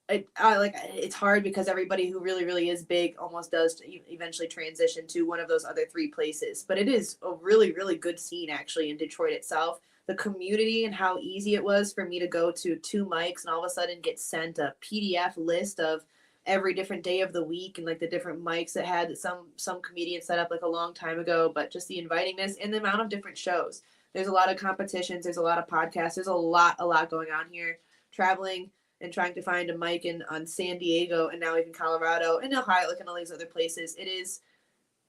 it's hard because everybody who really, really is big almost does eventually transition to one of those other three places. But it is a really, really good scene actually in Detroit itself. The community and how easy it was for me to go to 2 mics and all of a sudden get sent a PDF list of every different day of the week and like the different mics that had that some comedian set up like a long time ago, but just the invitingness and the amount of different shows. There's a lot of competitions. There's a lot of podcasts. There's a lot going on here. Traveling and trying to find a mic on San Diego and now even Colorado and Ohio, like in all these other places.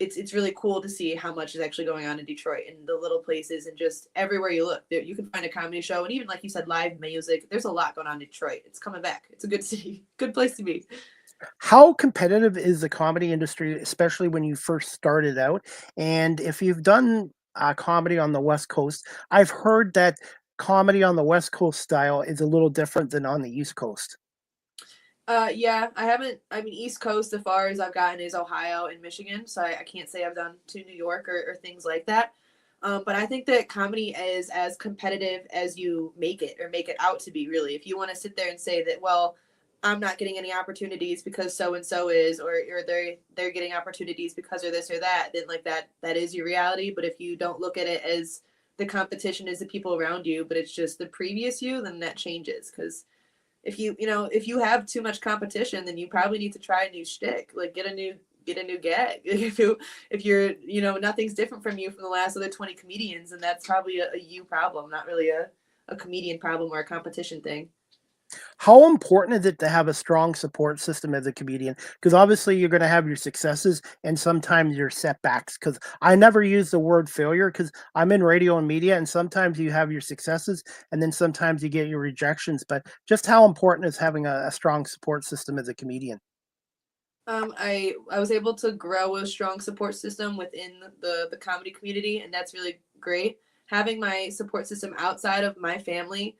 It's really cool to see how much is actually going on in Detroit and the little places and just everywhere you look. There, you can find a comedy show and even like you said, live music. There's a lot going on in Detroit. It's coming back. It's a good city, good place to be. How competitive is the comedy industry, especially when you first started out? And if you've done comedy on the West Coast, I've heard that comedy on the West Coast style is a little different than on the East Coast. Yeah, East Coast, as far as I've gotten is Ohio and Michigan. So I can't say I've done to New York or things like that. But I think that comedy is as competitive as you make it or make it out to be, really. If you want to sit there and say that, well, I'm not getting any opportunities because so-and-so is, or they're getting opportunities because of this or that, then like that is your reality. But if you don't look at it as the competition is the people around you, but it's just the previous you, then that changes. Because if you have too much competition, then you probably need to try a new shtick, like get a new gag. If you're nothing's different from you from the last other 20 comedians, and that's probably a you problem, not really a comedian problem or a competition thing. How important is it to have a strong support system as a comedian? Because obviously you're going to have your successes and sometimes your setbacks. Because I never use the word failure because I'm in radio and media, and sometimes you have your successes and then sometimes you get your rejections. But just how important is having a strong support system as a comedian? I was able to grow a strong support system within the comedy community, and that's really great. Having my support system outside of my family,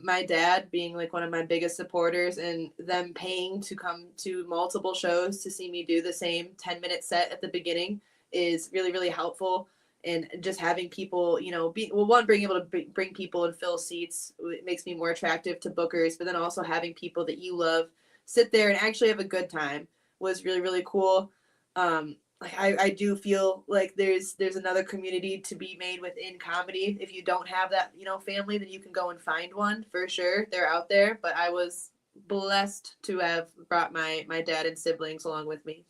my dad being like one of my biggest supporters and them paying to come to multiple shows to see me do the same 10-minute set at the beginning is really, really helpful. And just having people, being able to bring people and fill seats, it makes me more attractive to bookers, but then also having people that you love sit there and actually have a good time was really, really cool. I do feel like there's another community to be made within comedy. If you don't have that, family, then you can go and find one for sure. They're out there, but I was blessed to have brought my dad and siblings along with me.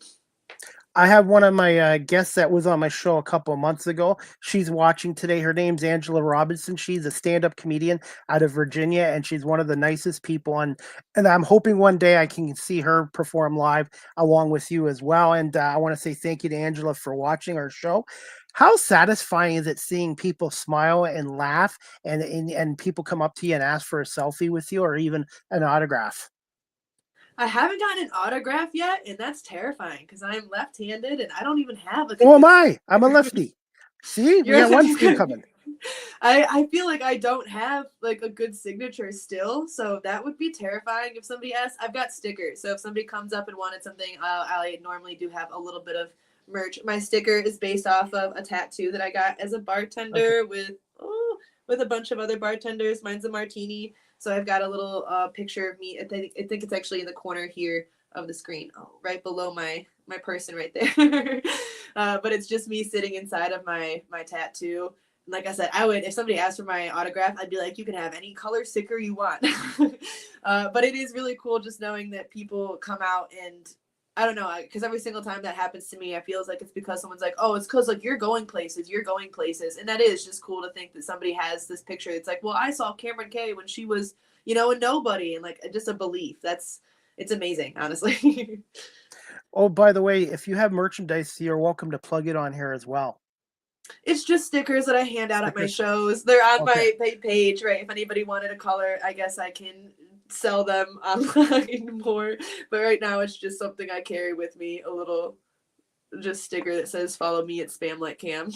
I have one of my guests that was on my show a couple of months ago. She's watching today. Her name's Angela Robinson. She's a stand-up comedian out of Virginia, and she's one of the nicest people. And I'm hoping one day I can see her perform live along with you as well. And I want to say thank you to Angela for watching our show. How satisfying is it seeing people smile and laugh, and people come up to you and ask for a selfie with you or even an autograph? I haven't gotten an autograph yet, and that's terrifying because I'm left-handed and I don't even have a So am good I. I'm a lefty. See, we You're got one skill coming. I feel like I don't have like a good signature still, so that would be terrifying if somebody asks. I've got stickers, so if somebody comes up and wanted something, I normally do have a little bit of merch. My sticker is based off of a tattoo that I got as a bartender with a bunch of other bartenders. Mine's a martini, so I've got a little picture of me. I think it's actually in the corner here of the screen, right below my person right there. But it's just me sitting inside of my tattoo. Like I said, I would, if somebody asked for my autograph, I'd be like, you can have any color sticker you want. But it is really cool just knowing that people come out and I don't know, because every single time that happens to me, I feel like it's because someone's like, oh, it's because like you're going places. And that is just cool to think that somebody has this picture. It's like, well, I saw Kamryn K when she was, a nobody, and like just a belief. It's amazing, honestly. Oh, by the way, if you have merchandise, you're welcome to plug it on here as well. It's just stickers that I hand out at my shows. They're on Okay. my page, right? If anybody wanted a color, I guess I can sell them online more. But right now, it's just something I carry with me, a little just sticker that says "Follow me at Spam Like Cam."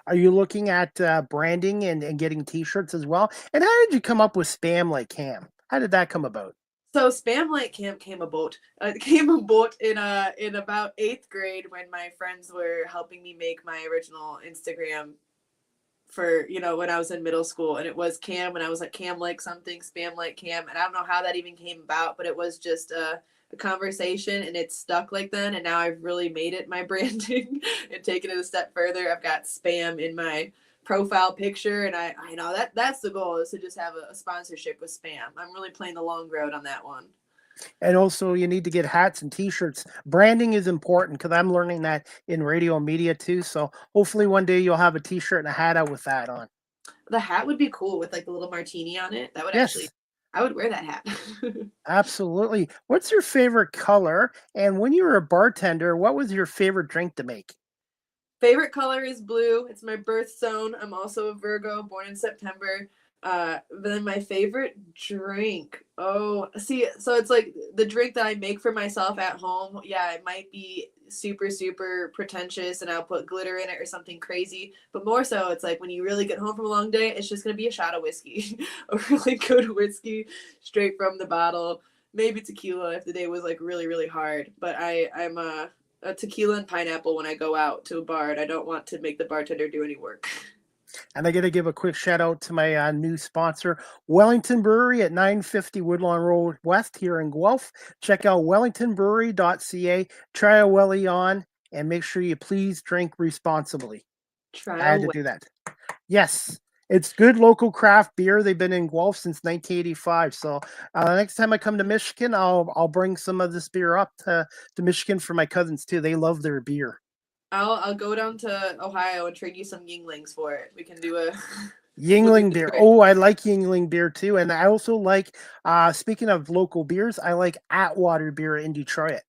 Are you looking at branding and getting T-shirts as well? And how did you come up with Spam Like Cam? How did that come about? So Spam Like Cam came about in about 8th grade when my friends were helping me make my original Instagram for when I was in middle school, and it was Cam, and I was like Cam like something, Spam Like Cam, and I don't know how that even came about, but it was just a conversation, and it stuck like then, and now I've really made it my branding and taken it a step further. I've got Spam in my profile picture, and I know that's the goal, is to just have a sponsorship with Spam. I'm really playing the long road on that one. And also, you need to get hats and T-shirts. Branding is important because I'm learning that in radio and media too. So hopefully one day you'll have a T-shirt and a hat out with that on. The hat would be cool with like the little martini on it. That would actually, Yes, I would wear that hat. absolutely. What's your favorite color? And when you were a bartender, what was your favorite drink to make? Favorite color is blue. It's my birth zone. I'm also a Virgo, born in September. Then my favorite drink. Oh, see, so it's like the drink that I make for myself at home. Yeah, it might be super, super pretentious and I'll put glitter in it or something crazy. But more so, it's like when you really get home from a long day, it's just going to be a shot of whiskey. A really good whiskey straight from the bottle. Maybe tequila if the day was like really, really hard. But I'm a tequila and pineapple when I go out to a bar, and I don't want to make the bartender do any work. And I got to give a quick shout out to my new sponsor, Wellington Brewery at 950 Woodlawn Road West here in Guelph. Check out wellingtonbrewery.ca. Try a welly on, and make sure you please drink responsibly. I had to do that. Yes, it's good local craft beer. They've been in Guelph since 1985. So next time I come to Michigan, I'll bring some of this beer up to Michigan for my cousins too. They love their beer. I'll go down to Ohio and trade you some Yinglings for it. We can do a Yingling beer. Oh, I like Yingling beer too. And I also like, speaking of local beers, I like Atwater beer in Detroit.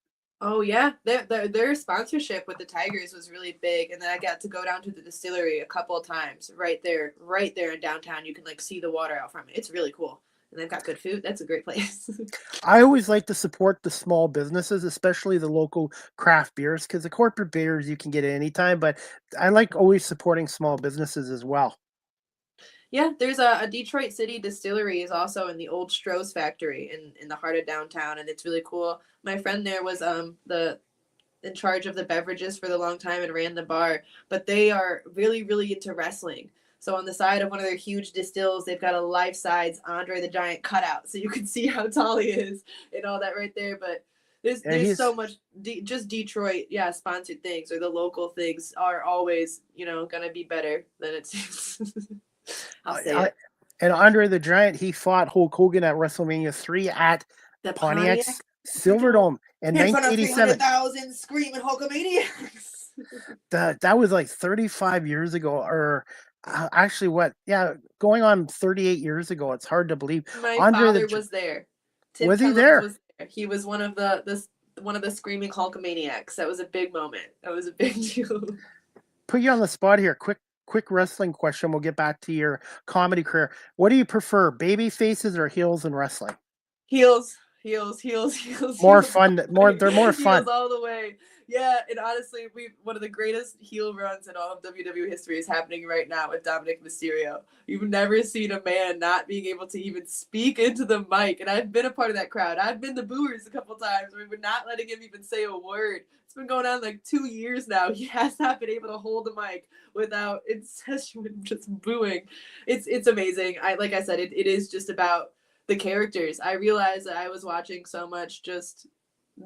Oh yeah, their sponsorship with the Tigers was really big, and then I got to go down to the distillery a couple of times. Right there in downtown. You can like see the water out from it. It's really cool, and they've got good food. That's a great place. I always like to support the small businesses, especially the local craft beers, because the corporate beers you can get at any time. But I like always supporting small businesses as well. Yeah, there's a Detroit City distillery is also in the old Stroh's factory in the heart of downtown, and it's really cool. My friend there was the in charge of the beverages for the long time and ran the bar, but they are really, really into wrestling. So on the side of one of their huge distills, they've got a life-size Andre the Giant cutout, so you can see how tall he is and all that right there. But there's so much just Detroit, sponsored things or the local things are always gonna be better than it seems. I'll say it. And Andre the Giant, he fought Hulk Hogan at WrestleMania 3 at The Pontiac Pontiac Silverdome in in front of 1987. 300,000 screaming Hulkamaniacs. That was like 35 years ago, or actually, what? Yeah, going on 38 years ago. It's hard to believe. My Andre father the was there. Tim was he Kellums there? was there. He was one of the screaming Hulkamaniacs. That was a big moment. That was a big deal. Put you on the spot here. Quick wrestling question. We'll get back to your comedy career. What do you prefer, baby faces or heels in wrestling? Heels, heels, heels, heels, More heels. fun. They're more Heels fun. all the way. Yeah, and honestly, one of the greatest heel runs in all of WWE history is happening right now with Dominic Mysterio. You've never seen a man not being able to even speak into the mic, and I've been a part of that crowd. I've been the booers a couple times. We were not letting him even say a word. It's been going on like 2 years now. He has not been able to hold the mic without incessant just booing. It's amazing. Like I said, it is just about the characters. I realized that I was watching so much just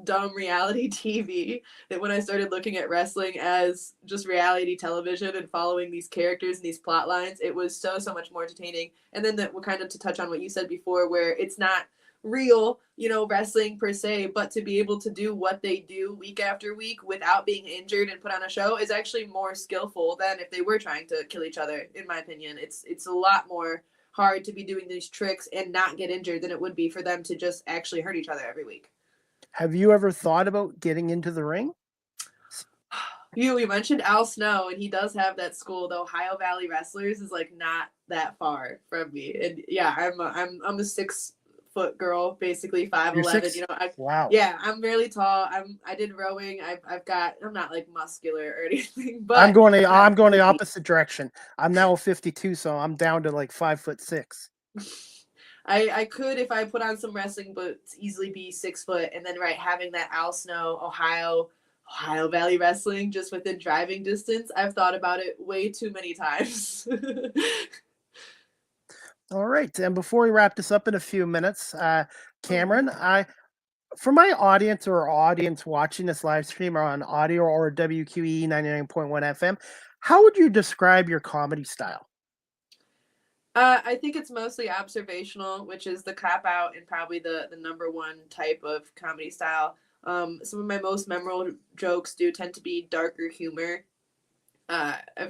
dumb reality TV that when I started looking at wrestling as just reality television and following these characters and these plot lines, it was so much more entertaining. And then that kind of to touch on what you said before, where it's not real, wrestling per se, but to be able to do what they do week after week without being injured and put on a show is actually more skillful than if they were trying to kill each other. In my opinion, it's a lot more hard to be doing these tricks and not get injured than it would be for them to just actually hurt each other every week. Have you ever thought about getting into the ring? You mentioned Al Snow, and he does have that school. The Ohio Valley Wrestlers is like not that far from me, and yeah, I'm a 6-foot girl, basically 5'11". Wow. Yeah, I'm really tall. I did rowing. I'm not like muscular or anything, but I'm going the opposite direction. I'm now 52, so I'm down to like 5'6". I could, if I put on some wrestling boots, easily be 6 foot, and then having that Al Snow, Ohio Valley Wrestling just within driving distance. I've thought about it way too many times. All right, and before we wrap this up in a few minutes, Kamryn, for my audience or audience watching this live stream or on audio or WQE 99.1 FM, how would you describe your comedy style? I think it's mostly observational, which is the cop out and probably the number one type of comedy style. Some of my most memorable jokes do tend to be darker humor. Can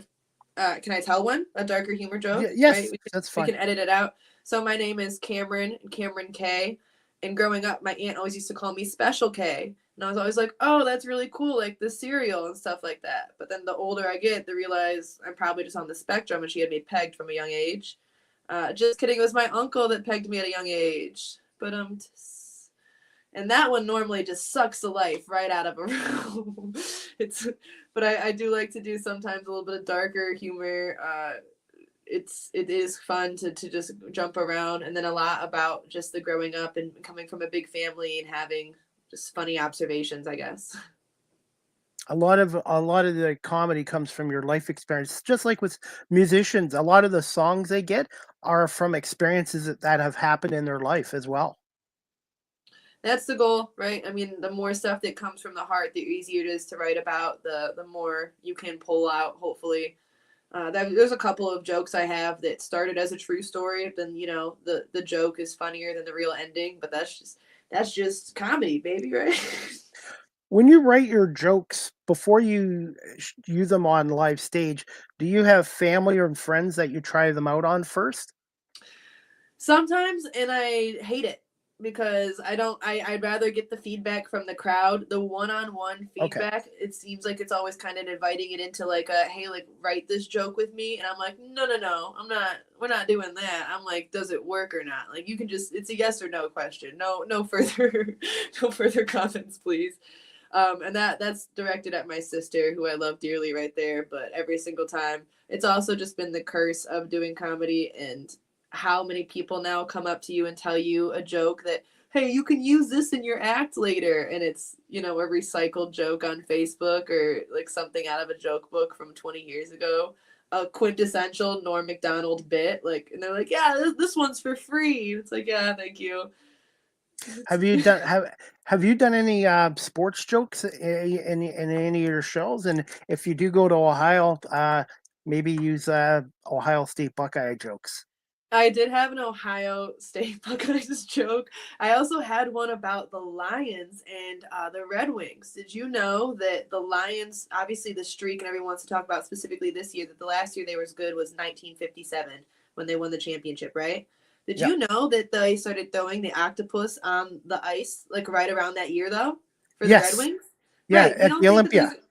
I tell one? A darker humor joke? Yes, Right? that's We fine. can edit it out. So my name is Kamryn K. And growing up, my aunt always used to call me Special K. And I was always like, oh, that's really cool, like the cereal and stuff like that. But then the older I get, the realize I'm probably just on the spectrum, and she had me pegged from a young age. Just kidding. It was my uncle that pegged me at a young age. But and that one normally just sucks the life right out of a room. But I do like to do sometimes a little bit of darker humor. It is fun to just jump around, and then a lot about just the growing up and coming from a big family and having just funny observations, I guess. A lot of the comedy comes from your life experience. Just like with musicians, a lot of the songs they get are from experiences that have happened in their life as well. That's the goal, right? I mean, the more stuff that comes from the heart, the easier it is to write about, the more you can pull out, hopefully. There's a couple of jokes I have that started as a true story, then the joke is funnier than the real ending, but that's just comedy, baby, right? When you write your jokes before you use them on live stage, do you have family or friends that you try them out on first? Sometimes, and I hate it because I'd rather get the feedback from the crowd. The one-on-one Okay. feedback, it seems like it's always kind of inviting it into like a, hey, like write this joke with me. And I'm like, no, we're not doing that. I'm like, does it work or not? Like, you can just, it's a yes or no question. No further, no further comments, please. And that's directed at my sister, who I love dearly right there. But every single time, it's also just been the curse of doing comedy and how many people now come up to you and tell you a joke that, hey, you can use this in your act later. And it's, a recycled joke on Facebook or like something out of a joke book from 20 years ago. A quintessential Norm Macdonald bit. Like, and they're like, yeah, this one's for free. It's like, yeah, thank you. Have you done any sports jokes in any of your shows? And if you do go to Ohio, maybe use Ohio State Buckeye jokes. I did have an Ohio State Buckeyes joke. I also had one about the Lions and the Red Wings. Did you know that the Lions, obviously the streak, and everyone wants to talk about specifically this year, that the last year they were as good was 1957 when they won the championship, right? Did Yeah. you know that they started throwing the octopus on the ice like right around that year though for the Red Yes. Wings? Yeah, Right. You at don't the think that Olympia. there's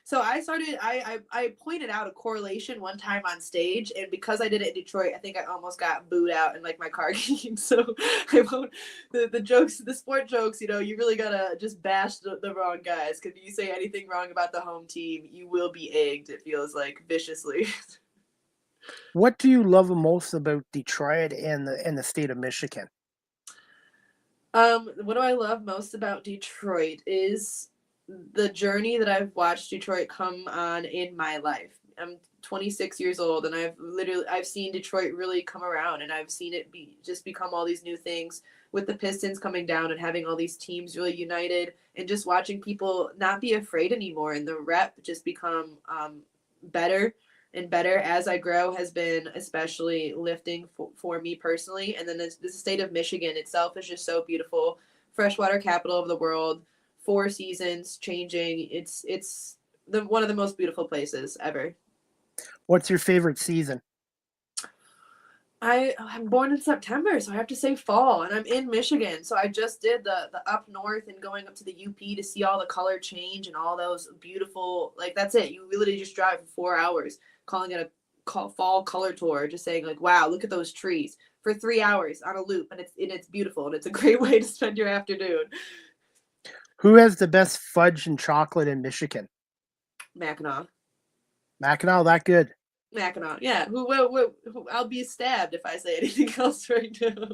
so I pointed out a correlation one time on stage, and because I did it in Detroit, I think I almost got booed out in like my car game. So I won't the jokes, the sport jokes, you really gotta just bash the wrong guys. Because if you say anything wrong about the home team, you will be egged, it feels like, viciously. What do you love most about Detroit and the state of Michigan? What do I love most about Detroit is the journey that I've watched Detroit come on in my life. I'm 26 years old, and I've seen Detroit really come around, and I've seen it become all these new things with the Pistons coming down and having all these teams really united, and just watching people not be afraid anymore, and the rep just become better and better as I grow has been especially lifting for me personally. And then the state of Michigan itself is just so beautiful. Freshwater capital of the world, 4 seasons changing. It's one of the most beautiful places ever. What's your favorite season? I'm born in September, so I have to say fall, and I'm in Michigan. So I just did the up north and going up to the UP to see all the color change and all those beautiful, like, that's it. You literally just drive for 4 hours, calling it a fall color tour, just saying like, wow, look at those trees for 3 hours on a loop, and it's beautiful, and it's a great way to spend your afternoon. Who has the best fudge and chocolate in Michigan? Mackinac. Mackinac, that good. Mackinac, yeah. Who I'll be stabbed if I say anything else right now.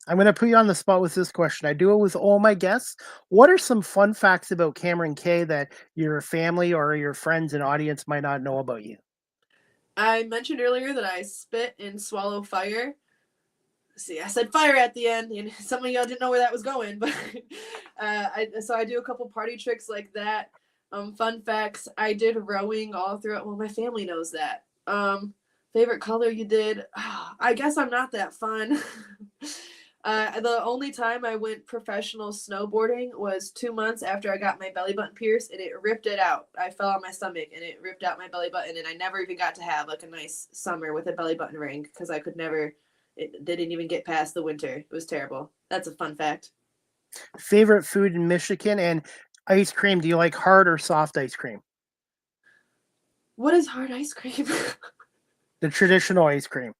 I'm going to put you on the spot with this question. I do it with all my guests. What are some fun facts about Kamryn K that your family or your friends and audience might not know about you? I mentioned earlier that I spit and swallow fire. See, I said fire at the end, and some of y'all didn't know where that was going, but so I do a couple party tricks like that. Fun facts: I did rowing all throughout. Well, my family knows that. Favorite color you did? I guess I'm not that fun. The only time I went professional snowboarding was 2 months after I got my belly button pierced, and it ripped it out. I fell on my stomach, and it ripped out my belly button, and I never even got to have like a nice summer with a belly button ring because I could never. They didn't even get past the winter. It was terrible. That's a fun fact. Favorite food in Michigan and ice cream. Do you like hard or soft ice cream? What is hard ice cream? The traditional ice cream.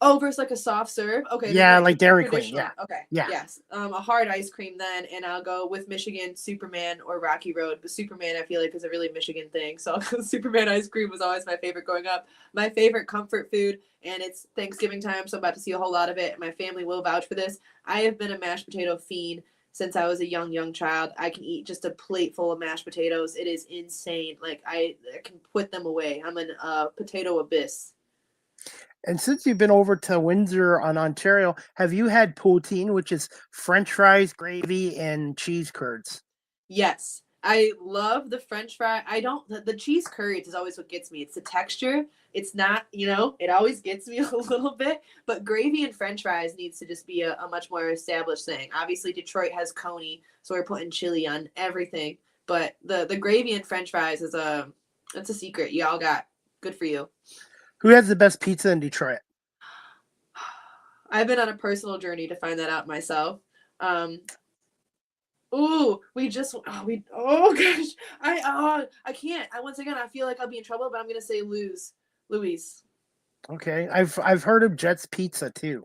Oh, versus like a soft serve. Okay. Yeah, like Dairy Queen. Yeah. Okay. Yeah. Yes. A hard ice cream then, and I'll go with Michigan Superman or Rocky Road. But Superman, I feel like, is a really Michigan thing. So Superman ice cream was always my favorite growing up. My favorite comfort food, and it's Thanksgiving time, so I'm about to see a whole lot of it. My family will vouch for this. I have been a mashed potato fiend since I was a young child. I can eat just a plate full of mashed potatoes. It is insane. Like I can put them away. I'm an potato abyss. And since you've been over to Windsor on Ontario, have you had poutine, which is French fries, gravy, and cheese curds? Yes. I love the French fry. The cheese curds is always what gets me. It's the texture. It's not, it always gets me a little bit, but gravy and French fries needs to just be a much more established thing. Obviously Detroit has Coney, so we're putting chili on everything, but the gravy and French fries it's a secret. Y'all got good for you. Who has the best pizza in Detroit? I've been on a personal journey to find that out myself. Ooh, oh gosh, I can't. Once again, I feel like I'll be in trouble, but I'm gonna say Louise. Okay, I've heard of Jets Pizza too.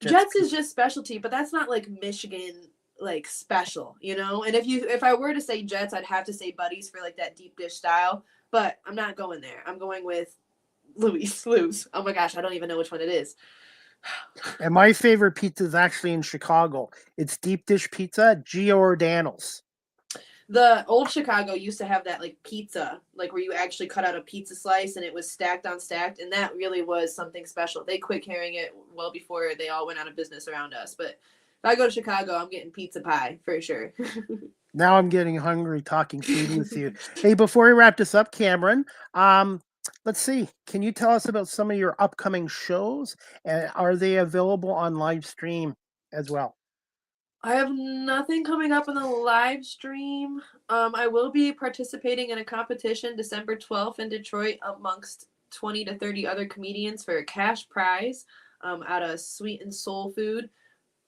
Jets is just specialty, but that's not like Michigan like special, And if I were to say Jets, I'd have to say Buddies for like that deep dish style, but I'm not going there. I'm going with Lou's. Oh my gosh, I don't even know which one it is. And my favorite pizza is actually in Chicago. It's deep dish pizza, Giordano's. The old Chicago used to have that like pizza, like where you actually cut out a pizza slice and it was stacked on stacked, and that really was something special. They quit carrying it well before they all went out of business around us. But if I go to Chicago, I'm getting pizza pie for sure. Now I'm getting hungry talking food with you. Hey, before we wrap this up, Kamryn, Let's see. Can you tell us about some of your upcoming shows? And are they available on live stream as well? I have nothing coming up on the live stream. I will be participating in a competition December 12th in Detroit amongst 20 to 30 other comedians for a cash prize out of Sweet and Soul Food.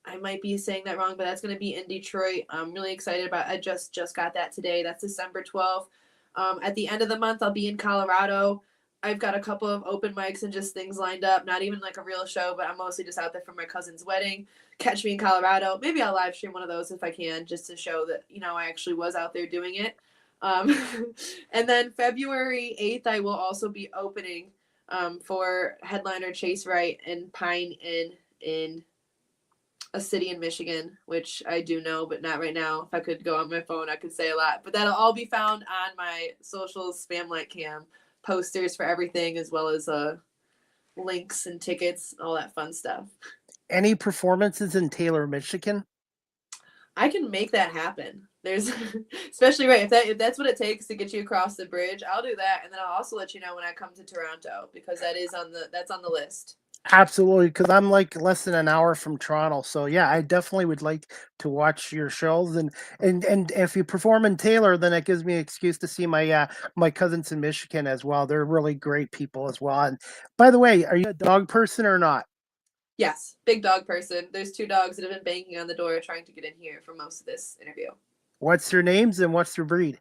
I might be saying that wrong, but that's going to be in Detroit. I'm really excited about it. I just got that today. That's December 12th. At the end of the month, I'll be in Colorado. I've got a couple of open mics and just things lined up. Not even like a real show, but I'm mostly just out there for my cousin's wedding. Catch me in Colorado. Maybe I'll live stream one of those if I can, just to show that, I actually was out there doing it. And then February 8th, I will also be opening for headliner Chase Wright and Pine Inn in a city in Michigan, which I do know, but not right now. If I could go on my phone, I could say a lot. But that'll all be found on my socials, Spam Like Cam, posters for everything, as well as links and tickets, all that fun stuff. Any performances in Taylor, Michigan? I can make that happen. There's especially right if that's what it takes to get you across the bridge, I'll do that, and then I'll also let you know when I come to Toronto, because that's on the list. Absolutely, because I'm like less than an hour from Toronto. So yeah, I definitely would like to watch your shows, and if you perform in Taylor, then it gives me an excuse to see my cousins in Michigan as well. They're really great people as well. And by the way, are you a dog person or not? Yes, big dog person. There's 2 dogs that have been banging on the door trying to get in here for most of this interview. What's their names and what's their breed?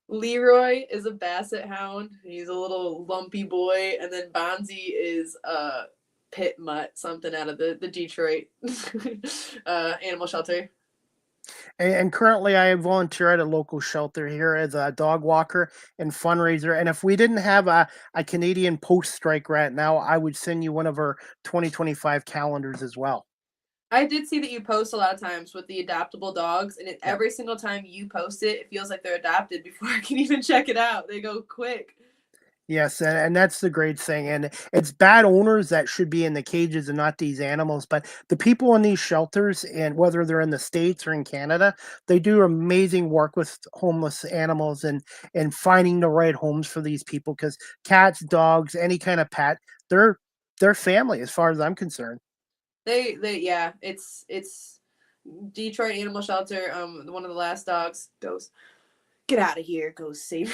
Leroy is a basset hound. He's a little lumpy boy, and then Bonzi is a pit mutt, something out of the Detroit animal shelter. And currently, I volunteer at a local shelter here as a dog walker and fundraiser. And if we didn't have a Canadian post strike right now, I would send you one of our 2025 calendars as well. I did see that you post a lot of times with the adoptable dogs, and Yeah. every single time you post it, it feels like they're adopted before I can even check it out. They go quick. Yes, and that's the great thing. And it's bad owners that should be in the cages and not these animals. But the people in these shelters, and whether they're in the States or in Canada, they do amazing work with homeless animals and finding the right homes for these people. Because cats, dogs, any kind of pet, they're family as far as I'm concerned. They yeah, it's Detroit Animal Shelter. One of the last dogs goes, "Get out of here!" Goes save.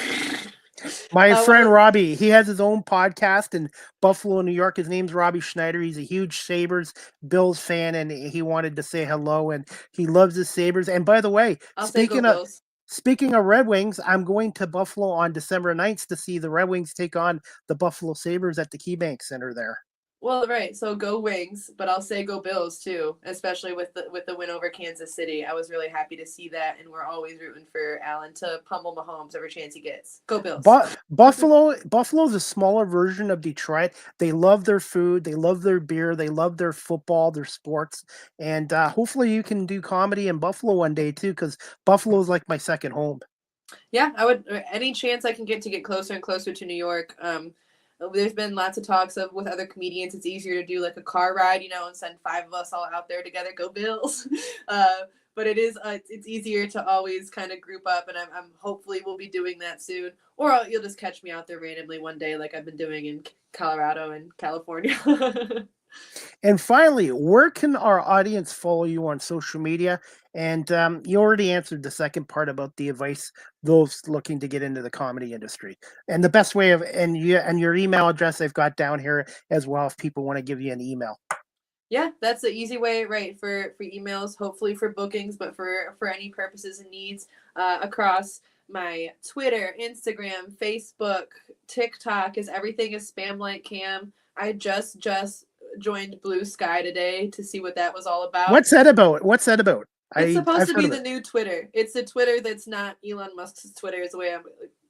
My friend Robbie, he has his own podcast in Buffalo, New York. His name's Robbie Schneider. He's a huge Sabres Bills fan, and he wanted to say hello, and he loves the Sabres. And by the way, speaking of Red Wings, I'm going to Buffalo on December 9th to see the Red Wings take on the Buffalo Sabres at the KeyBank Center there. Well, right. So go Wings, but I'll say go Bills too, especially with the win over Kansas City. I was really happy to see that, and we're always rooting for Allen to pummel Mahomes every chance he gets. Go Bills. Buffalo's a smaller version of Detroit. They love their food, they love their beer, they love their football, their sports, and hopefully you can do comedy in Buffalo one day too, because Buffalo is like my second home. Yeah, I would. Any chance I can get to get closer and closer to New York. There's been lots of talks with other comedians. It's easier to do like a car ride, and send 5 of us all out there together. Go Bills! But it's easier to always kind of group up, and I'm hopefully we'll be doing that soon. Or you'll just catch me out there randomly one day, like I've been doing in Colorado and California. And finally, where can our audience follow you on social media? And you already answered the second part about the advice those looking to get into the comedy industry. And the best way and your email address I've got down here as well if people want to give you an email. Yeah, that's the easy way, right? For emails, hopefully for bookings, but for any purposes and needs across my Twitter, Instagram, Facebook, TikTok, everything is Spam Like Cam. I just joined Blue Sky today to see what that was all about. What's that about? It's supposed to be the new Twitter. It's the Twitter that's not Elon Musk's Twitter is the way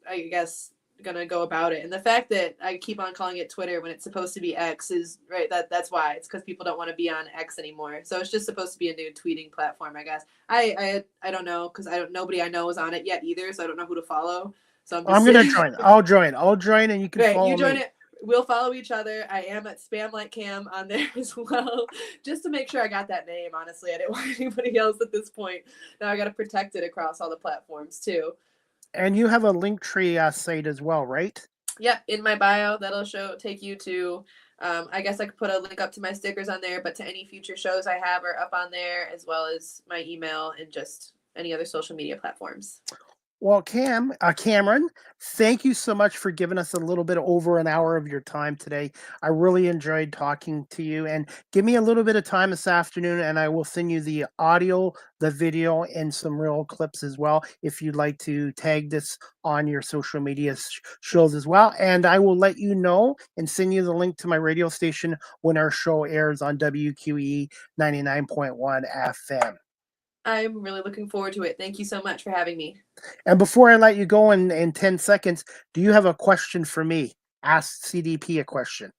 I guess gonna go about it. And the fact that I keep on calling it Twitter when it's supposed to be X is right. That's why. It's because people don't want to be on X anymore. So it's just supposed to be a new tweeting platform, I guess. I don't know, because nobody I know is on it yet either, so I don't know who to follow. So I'm gonna join. I'll join, and you can follow you join me. it. We'll follow each other. I am at Spam Like Cam on there as well, just to make sure I got that name. Honestly, I didn't want anybody else at this point. Now I got to protect it across all the platforms too. And you have a Linktree site as well, right? Yeah, in my bio, that'll take you to, I guess I could put a link up to my stickers on there, but to any future shows I have are up on there, as well as my email and just any other social media platforms. Well, Kamryn, thank you so much for giving us a little bit over an hour of your time today. I really enjoyed talking to you. And give me a little bit of time this afternoon, and I will send you the audio, the video, and some real clips as well if you'd like to tag this on your social media shows as well. And I will let you know and send you the link to my radio station when our show airs on WQE 99.1 FM. I'm really looking forward to it. Thank you so much for having me. And before I let you go in 10 seconds, do you have a question for me? Ask CDP a question.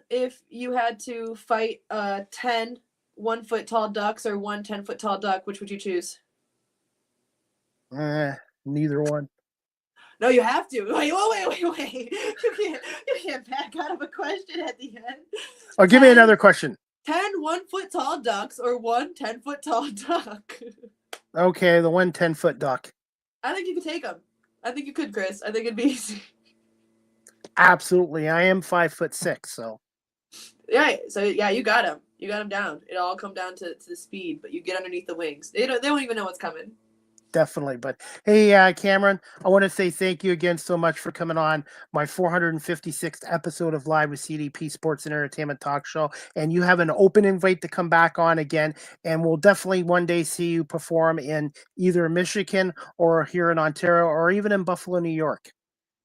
If you had to fight 10 1-foot tall ducks or 1 10-foot tall duck, which would you choose? Neither one. No, you have to. Wait. You can't back out of a question at the end. Oh, give me another question. 10 1-foot tall ducks or 1 10-foot tall duck? Okay, the 1 10-foot duck. I think you could take them. I think you could, Chris. I think it'd be easy. Absolutely. I am 5'6", so. Yeah, so yeah, you got him. You got him down. It all come down to the speed, but you get underneath the wings. They don't even know what's coming. Definitely. But hey, Kamryn, I want to say thank you again so much for coming on my 456th episode of Live with CDP Sports and Entertainment Talk Show. And you have an open invite to come back on again. And we'll definitely one day see you perform in either Michigan or here in Ontario or even in Buffalo, New York.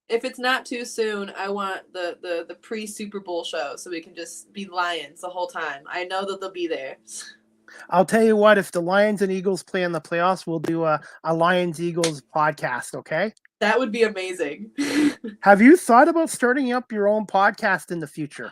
If it's not too soon, I want the pre-Super Bowl show so we can just be Lions the whole time. I know that they'll be there. I'll tell you what, if the Lions and Eagles play in the playoffs, we'll do a Lions-Eagles podcast, okay? That would be amazing. Have you thought about starting up your own podcast in the future?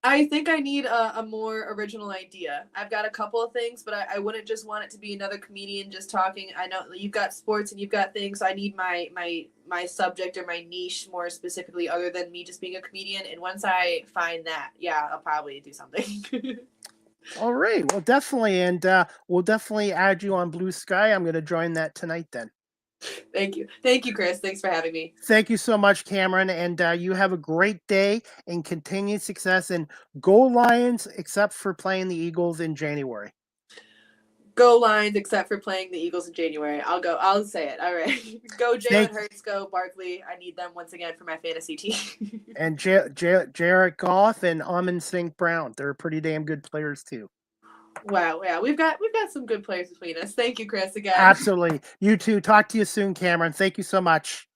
I think I need a more original idea. I've got a couple of things, but I wouldn't just want it to be another comedian just talking. I know you've got sports and you've got things. So I need my subject or my niche more specifically other than me just being a comedian. And once I find that, yeah, I'll probably do something. All right. Well, definitely. And we'll definitely add you on Blue Sky. I'm going to join that tonight then. Thank you. Thank you, Chris. Thanks for having me. Thank you so much, Kamryn. And you have a great day and continued success. And go Lions, except for playing the Eagles in January. Go Lions, except for playing the Eagles in January. I'll say it. All right. Go Jalen Hurts. Go Barkley. I need them once again for my fantasy team. And Jared Goff and Amon St. Brown. They're pretty damn good players too. Wow. Yeah, we've got some good players between us. Thank you, Chris, again. Absolutely. You too. Talk to you soon, Kamryn. Thank you so much.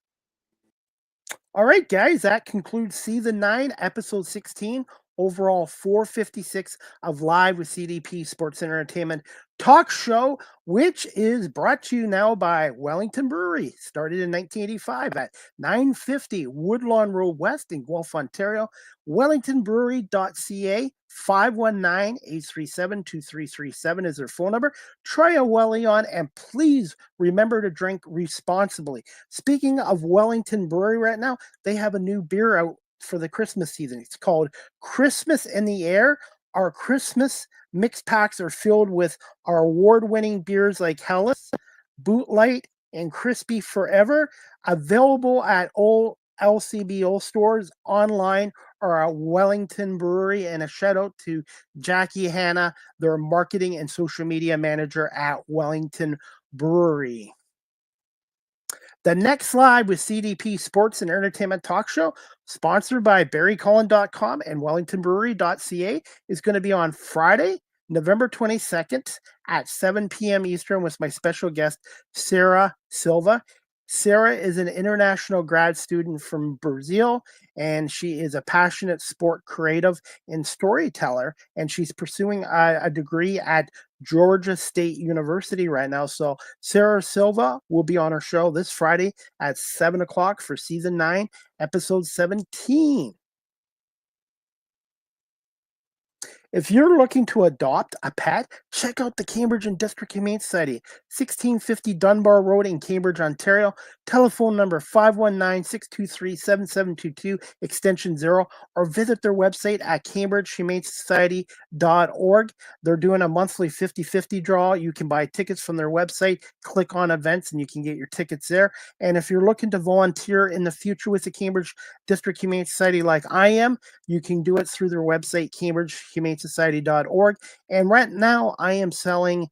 All right, guys, that concludes season 9, episode 16. Overall 456 of Live with CDP Sports and Entertainment Talk Show, which is brought to you now by Wellington Brewery. Started in 1985 at 950 Woodlawn Road West in Guelph, Ontario. WellingtonBrewery.ca, 519-837-2337 is their phone number. Try a Welly on, and please remember to drink responsibly. Speaking of Wellington Brewery right now, they have a new beer out for the Christmas season. It's called Christmas in the Air. Our Christmas mix packs are filled with our award-winning beers like Hellas, Bootlight, and Crispy Forever, available at all LCBO stores, online, or at Wellington Brewery. And a shout out to Jackie Hanna, their marketing and social media manager at Wellington Brewery. The next Live with CDP Sports and Entertainment Talk Show, sponsored by BarryCullen.com and WellingtonBrewery.ca, is going to be on Friday, November 22nd at 7 p.m. Eastern with my special guest, Sarah Silva. Sarah is an international grad student from Brazil, and she is a passionate sport creative and storyteller, and she's pursuing a degree at Georgia State University right now. So Sarah Silva will be on our show this Friday at 7 o'clock for season 9, episode 17. If you're looking to adopt a pet, check out the Cambridge and District Humane Society, 1650 Dunbar Road in Cambridge, Ontario. Telephone number 519-623-7722, extension 0, or visit their website at cambridgehumanesociety.org. They're doing a monthly 50-50 draw. You can buy tickets from their website, click on events, and you can get your tickets there. And if you're looking to volunteer in the future with the Cambridge District Humane Society like I am, you can do it through their website, cambridgehumanesociety.org. And right now, I am selling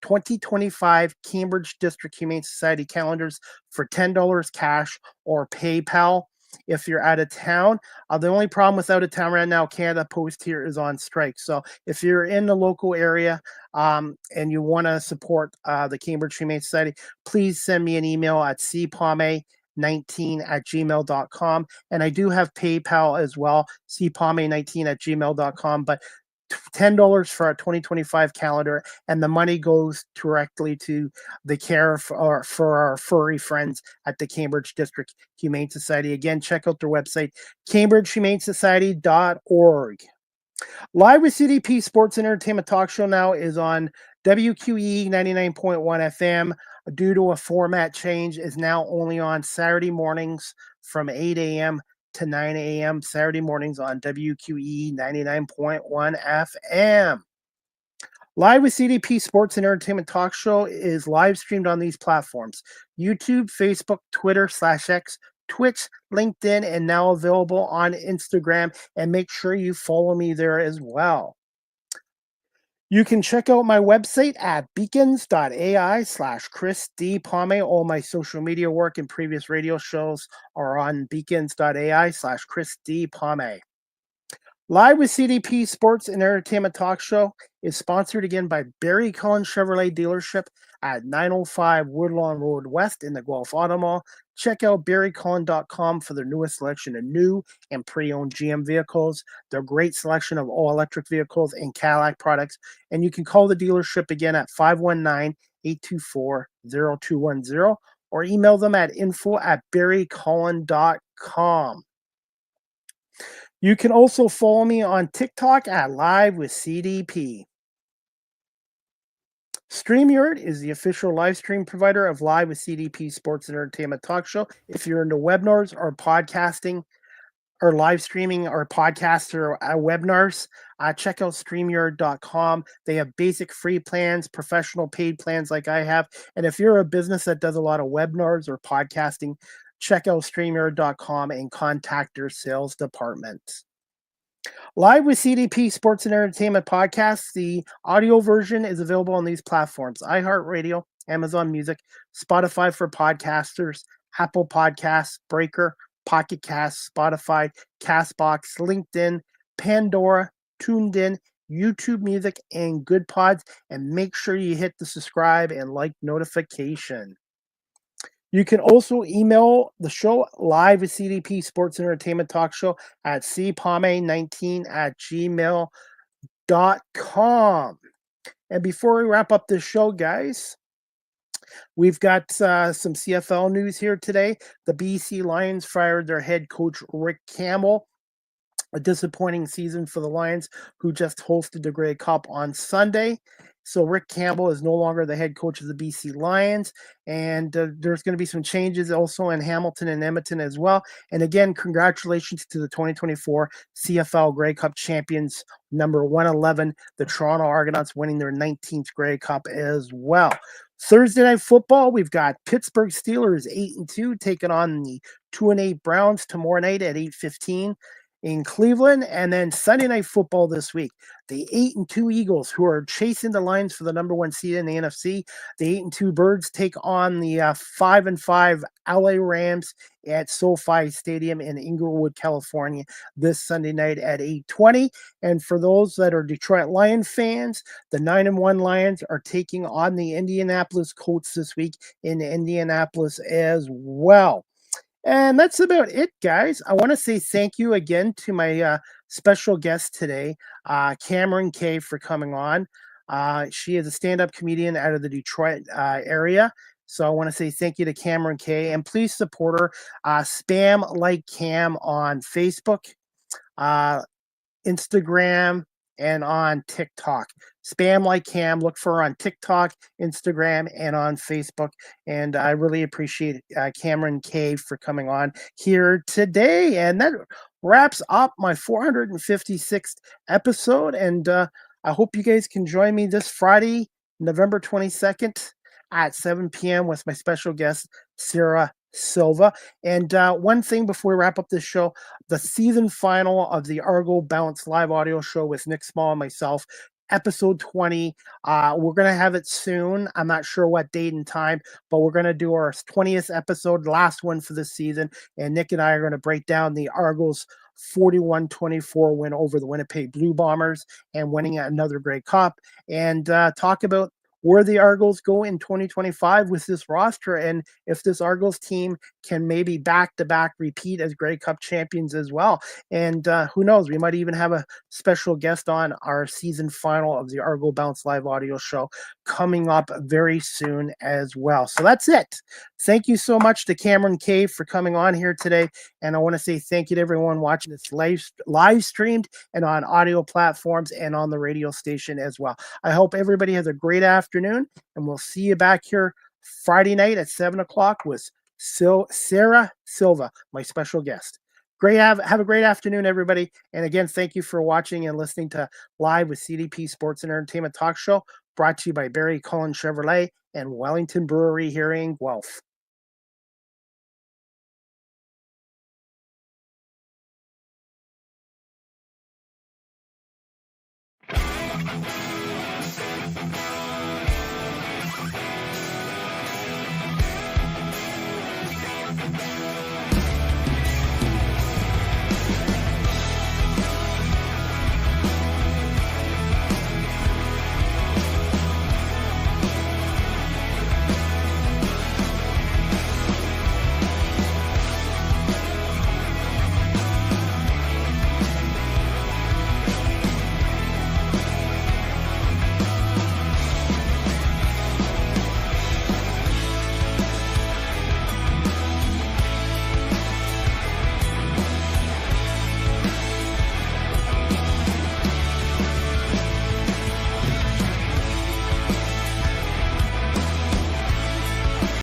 2025 Cambridge District Humane Society calendars for $10 cash or PayPal if you're out of town. The only problem with out of town right now, Canada Post here is on strike. So if you're in the local area and you want to support the Cambridge Humane Society, please send me an email at cpame19@gmail.com. And I do have PayPal as well, cpame19@gmail.com. But $10 for our 2025 calendar, and the money goes directly to the care for our furry friends at the Cambridge District Humane Society. Again, check out their website, cambridgehumanesociety.org. Live with CDP Sports and Entertainment Talk Show now is on WQE 99.1 FM. Due to a format change, is now only on Saturday mornings from 8 a.m. to 9 a.m. Saturday mornings on WQE 99.1 FM. Live with CDP Sports and Entertainment Talk Show is live streamed on these platforms: YouTube, Facebook, Twitter /X, Twitch, LinkedIn, and now available on Instagram. And make sure you follow me there as well. You can check out my website at beacons.ai/Chris D. Palme. All my social media work and previous radio shows are on beacons.ai/Chris D. Palme. Live with CDP Sports and Entertainment Talk Show is sponsored again by Barry Cullen Chevrolet Dealership at 905 Woodlawn Road West in the Guelph Auto Mall. Check out barrycullen.com for their newest selection of new and pre-owned GM vehicles, their great selection of all-electric vehicles and Cadillac products. And you can call the dealership again at 519-824-0210 or email them at info@barrycullen.com. You can also follow me on TikTok at Live with CDP. StreamYard is the official live stream provider of Live with CDP Sports and Entertainment Talk Show. If you're into webinars or podcasting or live streaming or podcasts or webinars, check out StreamYard.com. They have basic free plans, professional paid plans like I have. And if you're a business that does a lot of webinars or podcasting, check out StreamYard.com and contact their sales department. Live with CDP Sports and Entertainment Podcasts. The audio version is available on these platforms: iHeartRadio, Amazon Music, Spotify for podcasters, Apple Podcasts, Breaker, Pocket Casts, Spotify, Castbox, LinkedIn, Pandora, Tuned In, YouTube Music, and Good Pods. And make sure you hit the subscribe and like notification. You can also email the show, Live with CDP Sports and Entertainment Talk Show, at cpame19@gmail.com. And before we wrap up this show, guys, we've got some CFL news here today. The BC Lions fired their head coach, Rick Campbell. A disappointing season for the Lions, who just hosted the Grey Cup on Sunday. So Rick Campbell is no longer the head coach of the BC Lions, and there's going to be some changes also in Hamilton and Edmonton as well. And again, congratulations to the 2024 CFL Grey Cup champions, number 111, the Toronto Argonauts, winning their 19th Grey Cup as well. Thursday night football, we've got Pittsburgh Steelers 8-2 taking on the 2-8 Browns tomorrow night at 8:15. In Cleveland. And then Sunday night football this week, the 8-2 Eagles, who are chasing the Lions for the number 1 seed in the NFC. The 8-2 Birds take on the 5-5 LA Rams at SoFi Stadium in Inglewood, California, this Sunday night at 8:20. And for those that are Detroit Lion fans, the 9-1 Lions are taking on the Indianapolis Colts this week in Indianapolis as well. And that's about it, guys. I want to say thank you again to my special guest today, Kamryn K, for coming on. She is a stand-up comedian out of the Detroit area. So I want to say thank you to Kamryn K. And please support her. Spam Like Cam on Facebook, Instagram, and on TikTok. Spam Like Cam, look for her on TikTok, Instagram, and on Facebook. And I really appreciate Kamryn K for coming on here today. And that wraps up my 456th episode. And I hope you guys can join me this Friday, November 22nd at 7 p.m. with my special guest, Sarah Silva. And one thing before we wrap up this show, the season final of the Argo Bounce live audio show with Nick Small and myself, episode 20. We're going to have it soon. I'm not sure what date and time, but we're going to do our 20th episode, last one for this season. And Nick and I are going to break down the Argos 41-24 win over the Winnipeg Blue Bombers and winning another Grey Cup, and talk about where the Argos go in 2025 with this roster, and if this Argos team can maybe back-to-back repeat as Grey Cup champions as well. And who knows, we might even have a special guest on our season final of the Argo Bounce live audio show coming up very soon as well. So that's it. Thank you so much to Kamryn K for coming on here today. And I want to say thank you to everyone watching this live streamed and on audio platforms and on the radio station as well. I hope everybody has a great afternoon, and we'll see you back here Friday night at 7 o'clock with Sarah Silva, my special guest. Have a great afternoon, everybody. And again, thank you for watching and listening to Live with CDP Sports and Entertainment Talk Show, brought to you by Barry Cullen Chevrolet and Wellington Brewery here in Guelph.